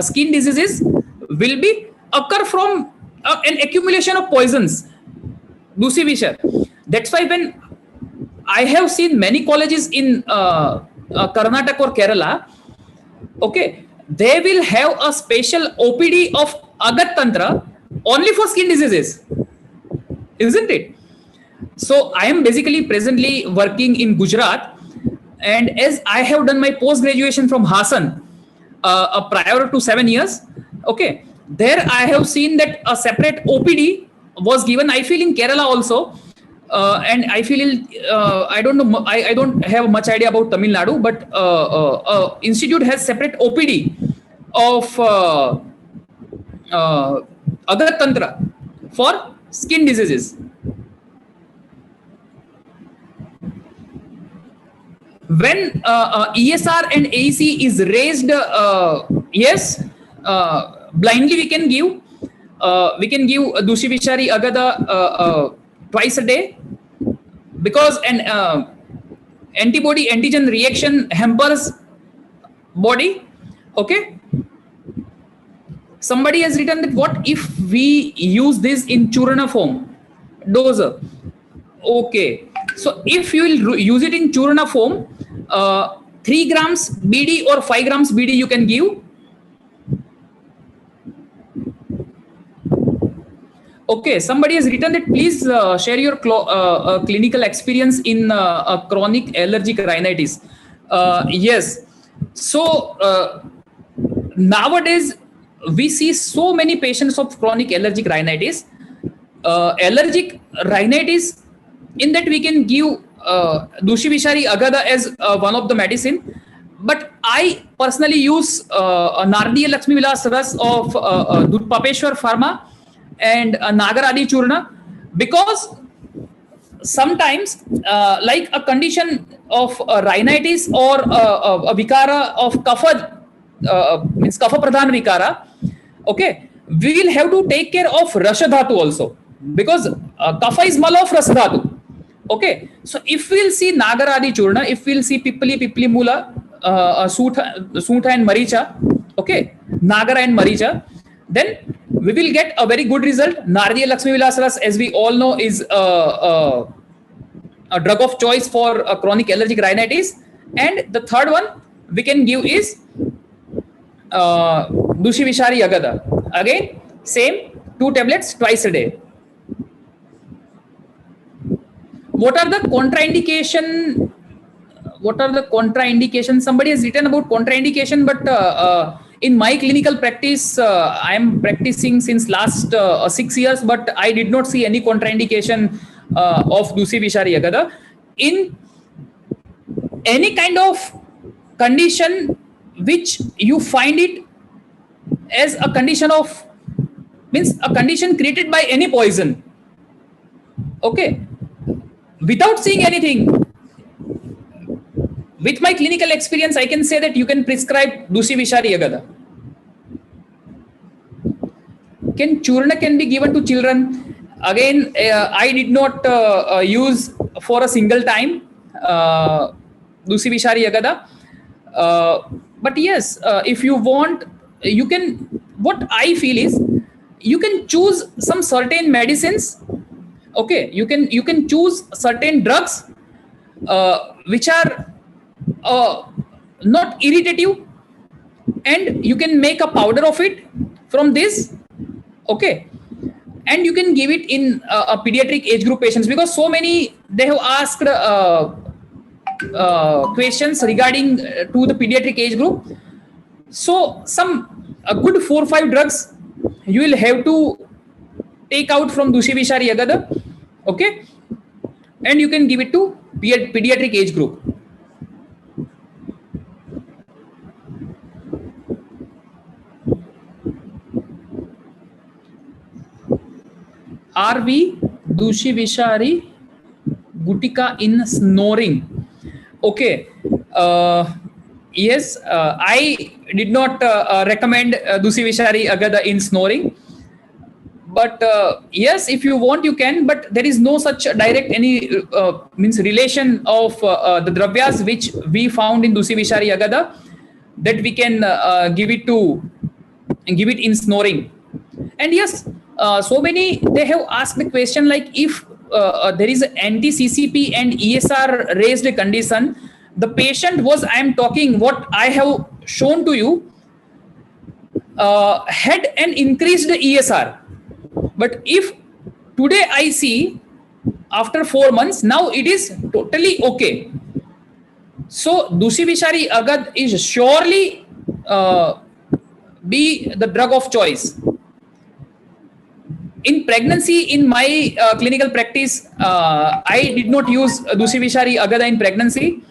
skin diseases will be occur from an accumulation of poisons, Dusi Visha. That's why when I have seen many colleges in Karnataka or Kerala, okay, they will have a special OPD of Agat Tantra only for skin diseases, isn't it? So I am basically presently working in Gujarat, and as I have done my post-graduation from Hassan prior to 7 years, okay, there I have seen that a separate OPD was given. I feel in Kerala also, and I feel I don't know, I don't have much idea about Tamil Nadu, but institute has separate OPD of Agat Tantra for skin diseases. When ESR and AEC is raised, yes, blindly we can give Dushi Vishari Agada twice a day, because an antibody antigen reaction hampers body. Okay, somebody has written that what if we use this in Churana form, doser? Okay, so if you will use it in Churana form, 3 grams BD or 5 grams BD you can give. Okay, somebody has written that please share your clinical experience in chronic allergic rhinitis. Yes, so nowadays we see so many patients of chronic allergic rhinitis. Allergic rhinitis in that we can give Dushi Vishari Agada as one of the medicine. But I personally use Nardiya Lakshmi Vilas Ras of Dudpapeshwar Pharma and Nagaradi Churna, because sometimes like a condition of rhinitis or a vikara of kapha, means kapha pradhan vikara, okay, we will have to take care of rasha dhatu also, because kapha is mala of rasa dhatu. Okay, so if we'll see Nagaradi Churna, if we'll see Pipli Mula, Sutha and Maricha, okay, Nagara and Maricha, then we will get a very good result. Nardiya Lakshmi Vilas Ras, as we all know, is a drug of choice for chronic allergic rhinitis. And the third one we can give is Dushi Vishari Agada. Again, same 2 tablets twice a day. What are the contraindication? What are the contraindications? Somebody has written about contraindication, but in my clinical practice, I am practicing since last 6 years, but I did not see any contraindication of Dushi Vishari Agada. In any kind of condition which you find it as a condition of, means a condition created by any poison, okay, without seeing anything, with my clinical experience, I can say that you can prescribe Dushi Vishari Agada. Can Churna can be given to children? Again, I did not use for a single time Dushi Vishari Agada. But yes, if you want, you can, what I feel is, you can choose some certain medicines. Okay, you can choose certain drugs which are not irritative, and you can make a powder of it from this. Okay, and you can give it in a pediatric age group patients, because so many they have asked questions regarding to the pediatric age group. So some a good 4 or 5 drugs you will have to take out from Dushi Vishari Agada. Okay, and you can give it to pediatric age group. Are we Dushi Vishari Gutika in snoring? Okay. Yes, I did not recommend Dushi Vishari Agada in snoring. But yes, if you want, you can. But there is no such direct any means relation of the dravyas which we found in Dushi Vishari Agada that we can give it in snoring. And yes, so many they have asked the question like, if there is an anti-CCP and ESR raised condition, the patient was, I am talking what I have shown to you, had an increased ESR. But if today I see after 4 months, now it is totally okay. So Dushi Vishari Agad is surely be the drug of choice. In pregnancy, in my clinical practice, I did not use Dushi Vishari Agada in pregnancy.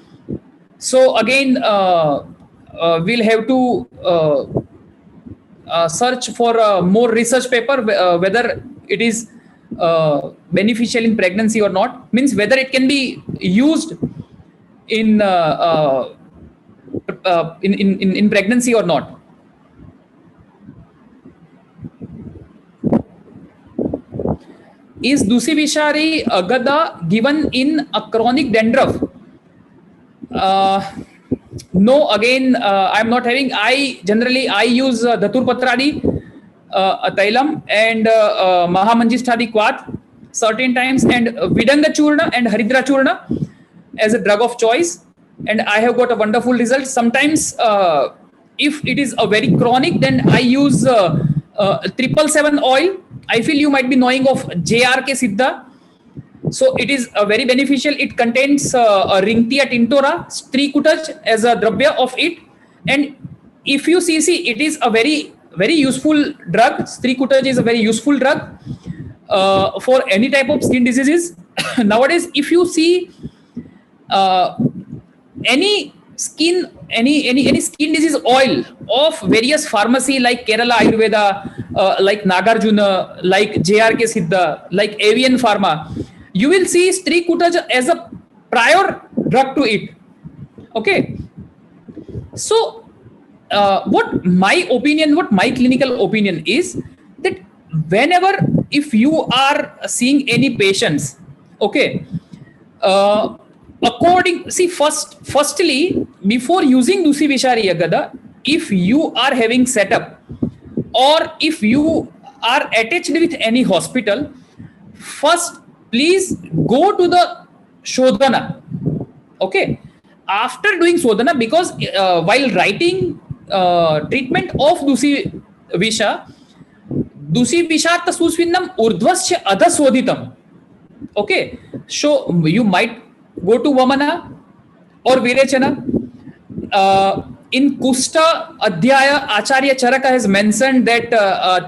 So again, we'll have to search for more research paper whether it is beneficial in pregnancy or not. Means whether it can be used in pregnancy or not. Is Dushi Vishari Agada given in a chronic dandruff? No, again, I'm not having. I use Dhatur Patradi, Tailam, and Mahamanjisthadi Quat certain times, and Vidanga Churna and Haridra Churna as a drug of choice, and I have got a wonderful result. Sometimes, if it is a very chronic, then I use 777 oil. I feel you might be knowing of JRK Siddha. So it is very beneficial. It contains Ringtia tintora, Strikutaj as a dravya of it. And if you see, it is a very, very useful drug. Strikutaj is a very useful drug for any type of skin diseases. nowadays, if you see any skin, any skin disease oil of various pharmacy like Kerala Ayurveda, like Nagarjuna, like JRK Siddha, like Avian Pharma, you will see Stree Kutaj as a prior drug to it. Okay, so what my clinical opinion is that whenever if you are seeing any patients, okay, firstly, before using Dusi Vishari Agada, if you are having setup or if you are attached with any hospital, first please go to the Shodhana. Okay, after doing Shodhana, because while writing treatment of Dusi Visha, Dusi Vishartha Susvinnam Urdhvasya Adhasoditam. Okay, so you might go to Vamana or Virechana. In Kusta Adhyaya, Acharya Charaka has mentioned that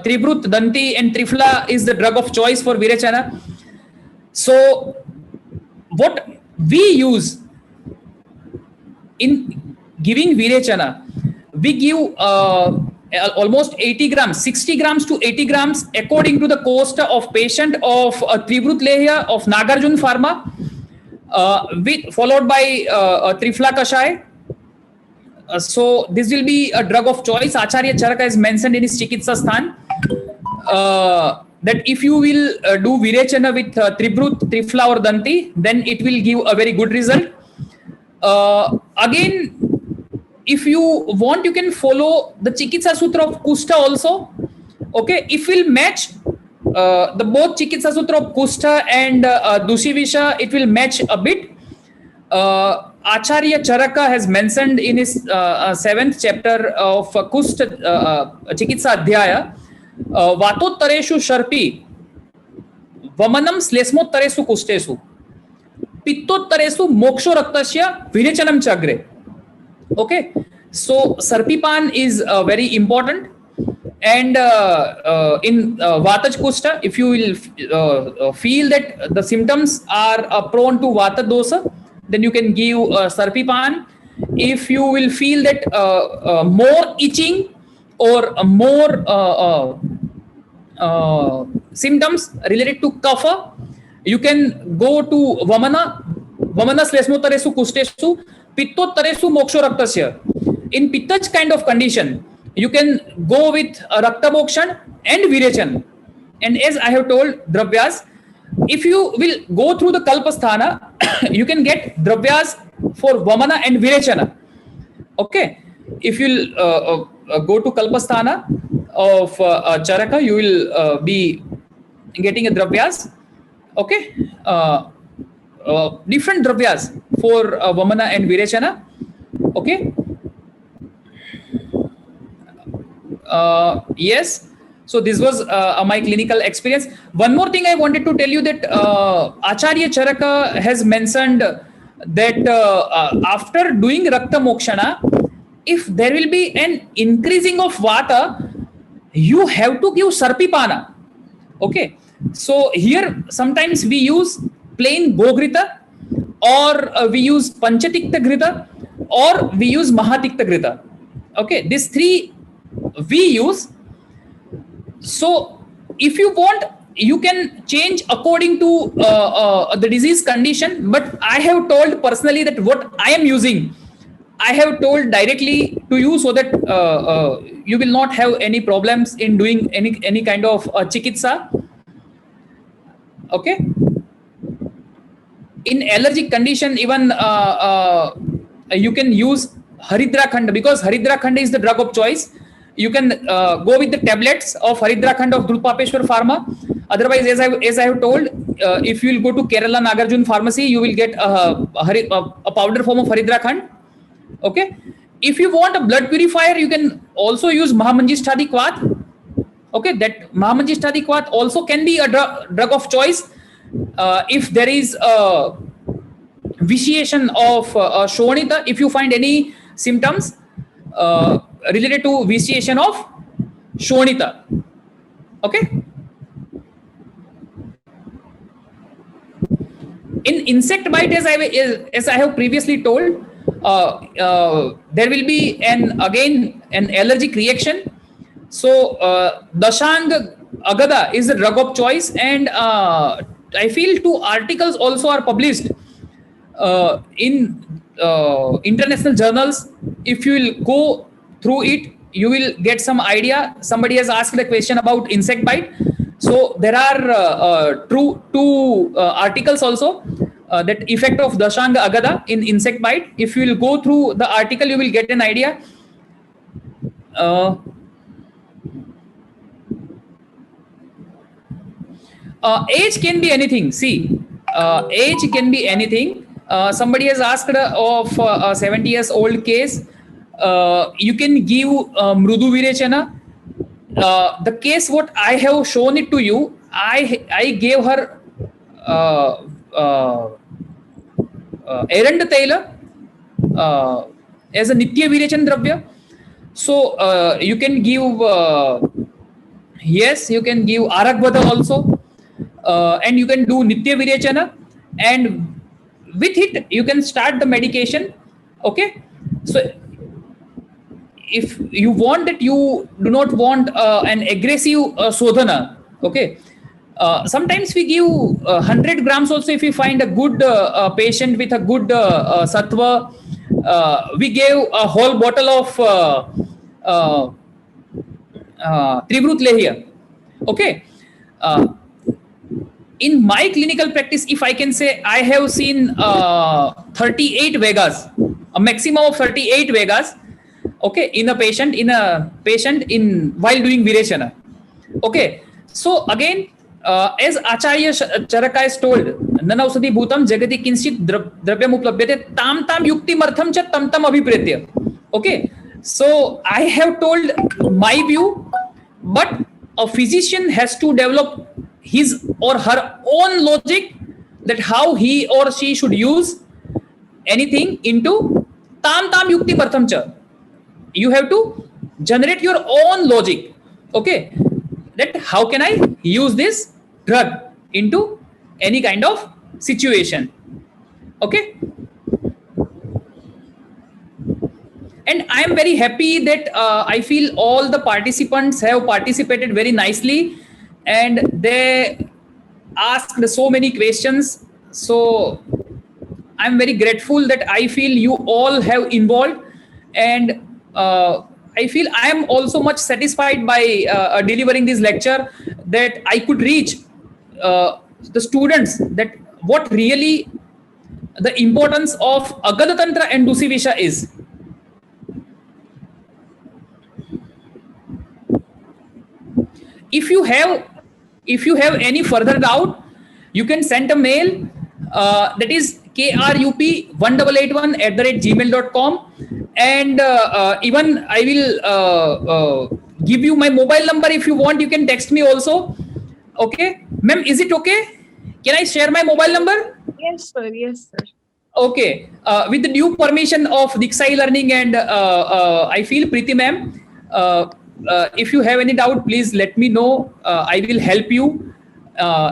Tribrut, Danti and Trifla is the drug of choice for Virechana. So what we use in giving Virechana, we give almost 80 grams, 60 grams to 80 grams according to the cost of patient of Tribrut Lehya of Nagarjun Pharma, followed by Trifla Kashai. So this will be a drug of choice. Acharya Charaka has mentioned in his Chikitsa Sthan that if you will do Virechana with Tribrut, Trifla or Danti, then it will give a very good result. Again, if you want, you can follow the Chikitsa Sutra of Kusta also. Okay, if will match the both Chikitsa Sutra of Kusta and Dusi Visha, it will match a bit. Acharya Charaka has mentioned in his 7th chapter of Kusta Chikitsa Adhyaya, Vatottareshu Sharpi, Vamanam Slesmottaresu Kustesu, Pittottaresu Moksho Raktasya Virechanam Chagre. Okay, so Sarpipan is very important, and in Vataj Kusta, if you will feel that the symptoms are prone to Vata dosa, then you can give Sarpipan. If you will feel that more itching or more symptoms related to kapha, you can go to Vamana Slesmottaresu Kustesu, Pittottaresu Moksho Raktasya. In Pittach kind of condition, you can go with Rakta Mokshan and Virechan. And as I have told, Dravyas, if you will go through the Kalpasthana, you can get Dravyas for Vamana and Virechana. Okay, if you go to Kalpasthana of Charaka, you will be getting a Dravyas. Okay, different Dravyas for Vamana and Virechana. Okay. Yes. So this was my clinical experience. One more thing I wanted to tell you that Acharya Charaka has mentioned that after doing Rakta Mokshana, if there will be an increasing of Vata, you have to give Sarpipana. Okay. So here sometimes we use plain Gogrita, or we use Panchatikta Grita, or we use Mahatikta Grita. Okay. These three we use. So if you want, you can change according to the disease condition, but I have told personally that what I am using, I have told directly to you so that you will not have any problems in doing any kind of chikitsa. Okay. In allergic condition, even you can use Haridra Khanda, because Haridra Khanda is the drug of choice. You can go with the tablets of Haridra Khanda of Dulpapeshwar Pharma. Otherwise, as I have told, if you will go to Kerala Nagarjun Pharmacy, you will get a powder form of Haridra Khand. Okay. If you want a blood purifier, you can also use Mahamanjishtadi Kwat. Okay, that Mahamanjishtadi Kwat also can be a drug of choice if there is a vitiation of Shonita. If you find any symptoms related to vitiation of Shonita. Okay. In insect bite, as I have previously told, there will be an allergic reaction. So Dashang Agada is a drug of choice, and I feel 2 articles also are published in international journals. If you will go through it, you will get some idea. Somebody has asked a question about insect bite. So there are two articles also, that effect of Dashang Agada in insect bite. If you will go through the article, you will get an idea. Age can be anything. See, age can be anything. Somebody has asked of a 70 years old case. You can give Mrudu Virechana. The case what I have shown it to you, I gave her Erand Taila as a Nitya Virechana Dravya. So you can give yes, you can give Arakbada also. And you can do Nitya Virechana, and with it you can start the medication. Okay, so if you want that, you do not want an aggressive sodhana. Okay, sometimes we give 100 grams also. If we find a good patient with a good sattva, we gave a whole bottle of Trivrut Lehya. Okay. In my clinical practice, if I can say, I have seen 38 Vegas, a maximum of 38 Vegas, okay, in a patient in while doing Virechana. Okay, so again, as Acharya Charaka has told, Nanausadi Bhutam Jagati Kinshit Dravyam Uplabhyate Tam Tam Yukti Martham Cha Tam Tam Abhipretya. Okay, so I have told my view, but a physician has to develop his or her own logic, that how he or she should use anything into Tam Tam Yukti Martham Cha. You have to generate your own logic. Okay, that how can I use this drug into any kind of situation. Okay, and I am very happy that I feel all the participants have participated very nicely, and they asked so many questions. So I'm very grateful that I feel you all have involved, and I feel I am also much satisfied by delivering this lecture, that I could reach the students that what really the importance of Agada Tantra and Dusivisha is. If you have any further doubt, you can send a mail, that is krup1881@gmail.com, and even I will give you my mobile number. If you want, you can text me also. Okay, ma'am, is it okay? Can I share my mobile number? Yes, sir. Yes, sir. Okay, with the due permission of Diksha Learning, and I feel Preeti ma'am, if you have any doubt, please let me know. I will help you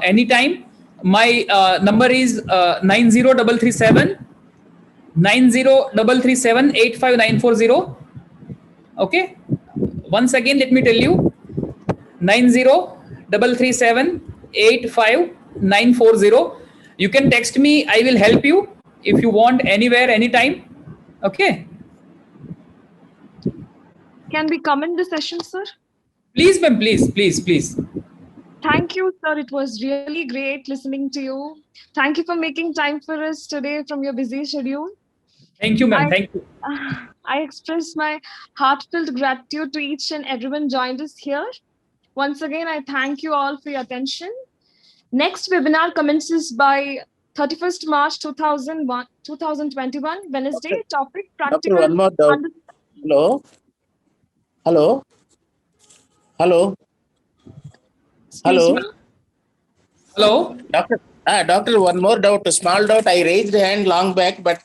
anytime. My number is 90337 85940. Okay, once again let me tell you, 90337 85940. You can text me, I will help you if you want, anywhere, anytime. Okay, Can we comment the session, sir? please ma'am, please. Thank you, sir. It was really great listening to you. Thank you for making time for us today from your busy schedule. Thank you ma'am, thank you. I express my heartfelt gratitude to each and everyone joined us here. Once again, I thank you all for your attention. Next webinar commences by 31st March 2021, Wednesday. Topic Doctor, one more doubt. Hello. Excuse me? Hello. Doctor, one more doubt, a small doubt. I raised hand long back, but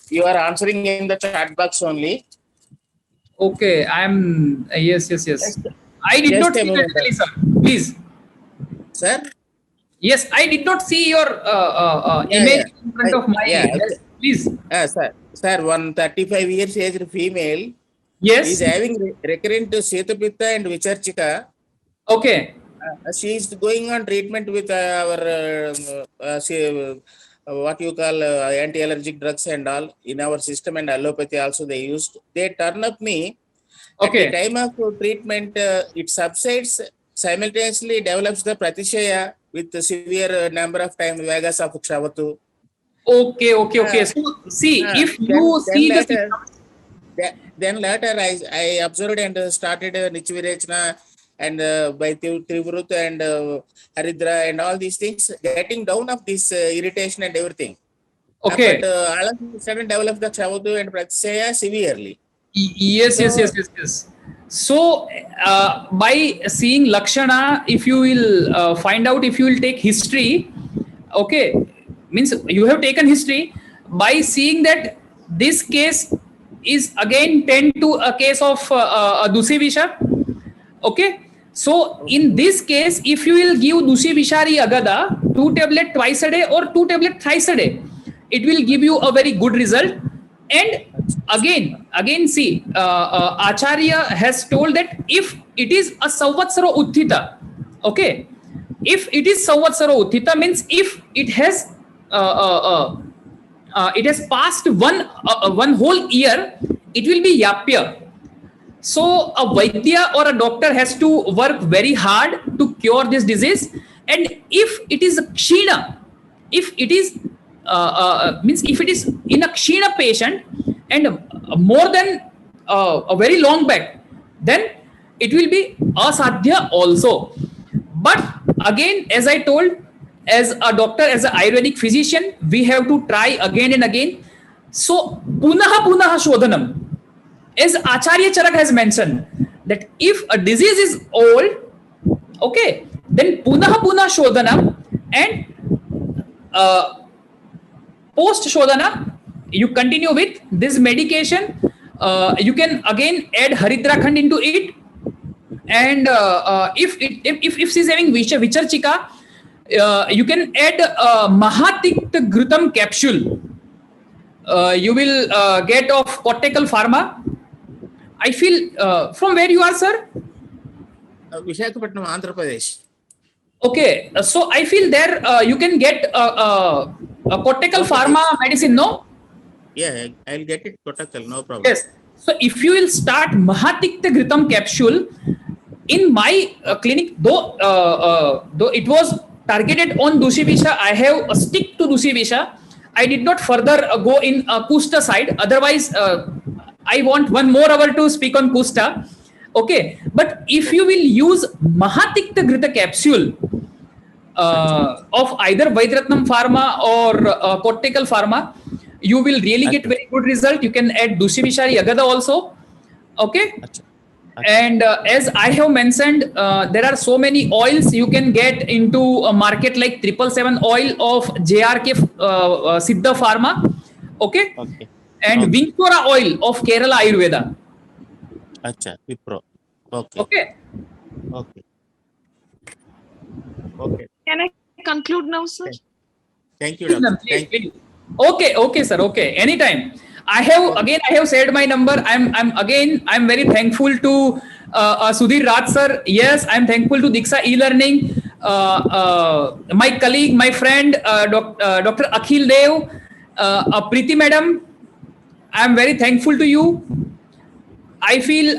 you are answering in the chat box only. Okay, I'm yes. I did Just not a see moment. that, sir. Please. Sir? Yes, I did not see your Yeah, image yeah. in front of my. Yeah. Yes, please. Sir, one 35 years aged female is Yes. having recurrent Setapitta and Vicharchika. Okay. She is going on treatment with our what you call anti-allergic drugs and all in our system, and allopathy also they used. They turn up me at the Okay. time of treatment. It subsides simultaneously, develops the pratishaya with the severe number of time vagas of Kshavatu. Okay. Okay. Okay. Uh, So see, if then you then see the later symptoms. then later I observed and started Nichivirechna and by Trivrut and Haridra and all these things, getting down of this irritation and everything. But Okay. all of a sudden developed the Chavatu and Pratisaya severely. Yes, yes, yes, So, yes, yes. So, by seeing Lakshana, if you will find out, if you will take history, okay, means you have taken history. By seeing that this case is again tend to a case of Dusi Visha, okay. So, in this case, if you will give Dusi Vishari Agada 2 tablet twice a day or 2 tablet thrice a day, it will give you a very good result. And again see, Acharya has told that if it is a Savatsara Uttita, okay, if it is Savatsara Uttita means if it has passed one whole year, it will be Yapya. So a Vaidya or a doctor has to work very hard to cure this disease. And if it is Kshina, if it is means if it is in a Kshina patient and more than a very long back, then it will be asadhya also. But again, as I told, as a doctor, as an Ayurvedic physician, we have to try again and again. So punaha shodhanam, as Acharya Charak has mentioned, that if a disease is old, okay, then punah shodhanam, and post shodhana, you continue with this medication. You can again add Haridra Khand into it, and if she's having Vicharchika, you can add Mahatikta Ghrutam capsule. You will get of Kottakkal Pharma. I feel from where you are, sir. Visakhapatnam, Andhra Pradesh. Okay, so I feel there you can get a Kottakkal Pharma medicine, no? Yeah, I'll get it. Kottakkal, no problem. Yes. So if you will start Mahatikta Ghritam capsule in my clinic, though it was targeted on Dusi Visha, I have a stick to Dusi Visha. I did not further go in Kusta side. Otherwise, I want 1 more hour to speak on Kusta. Okay, but if you will use Mahatikta Ghrita capsule of either Vaidratnam Pharma or Kottakkal Pharma, you will really get very good result. You can add Dusi Vishari Agada also. Okay. And as I have mentioned, there are so many oils you can get into a market like 777 oil of JRK Siddha Pharma. Okay. And Vincora oil of Kerala Ayurveda. Acha, Wipro. Okay. Okay. Can I conclude now, sir? Thank you, doctor. Thank you. Okay, sir. Okay, anytime. I have said my number. I'm very thankful to Sudhir Raj sir. Yes, I'm thankful to Diksha e-learning. My colleague, my friend, Dr. Akhil Dev, Preeti madam. I'm very thankful to you. I feel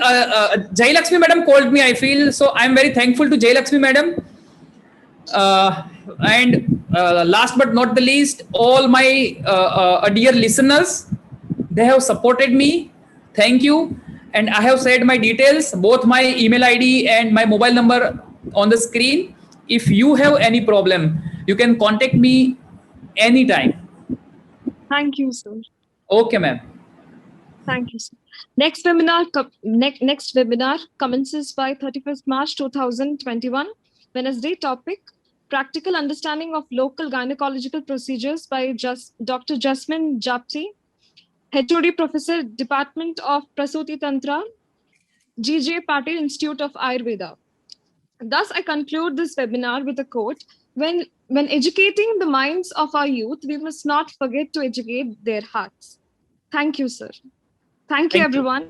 Jai Lakshmi madam called me. I feel so. I'm very thankful to Jai Lakshmi madam. And last but not the least, all my dear listeners, they have supported me. Thank you. And I have said my details, both my email ID and my mobile number on the screen. If you have any problem, you can contact me anytime. Thank you, sir. Okay, ma'am. Thank you, sir. Next webinar commences by 31st March 2021. Wednesday topic: Practical Understanding of Local Gynecological Procedures by Dr. Jasmine Japti, HOD Professor, Department of Prasuti Tantra, G.J. Patil Institute of Ayurveda. Thus, I conclude this webinar with a quote: when When educating the minds of our youth, we must not forget to educate their hearts. Thank you, sir. Thank you, Thank you. everyone.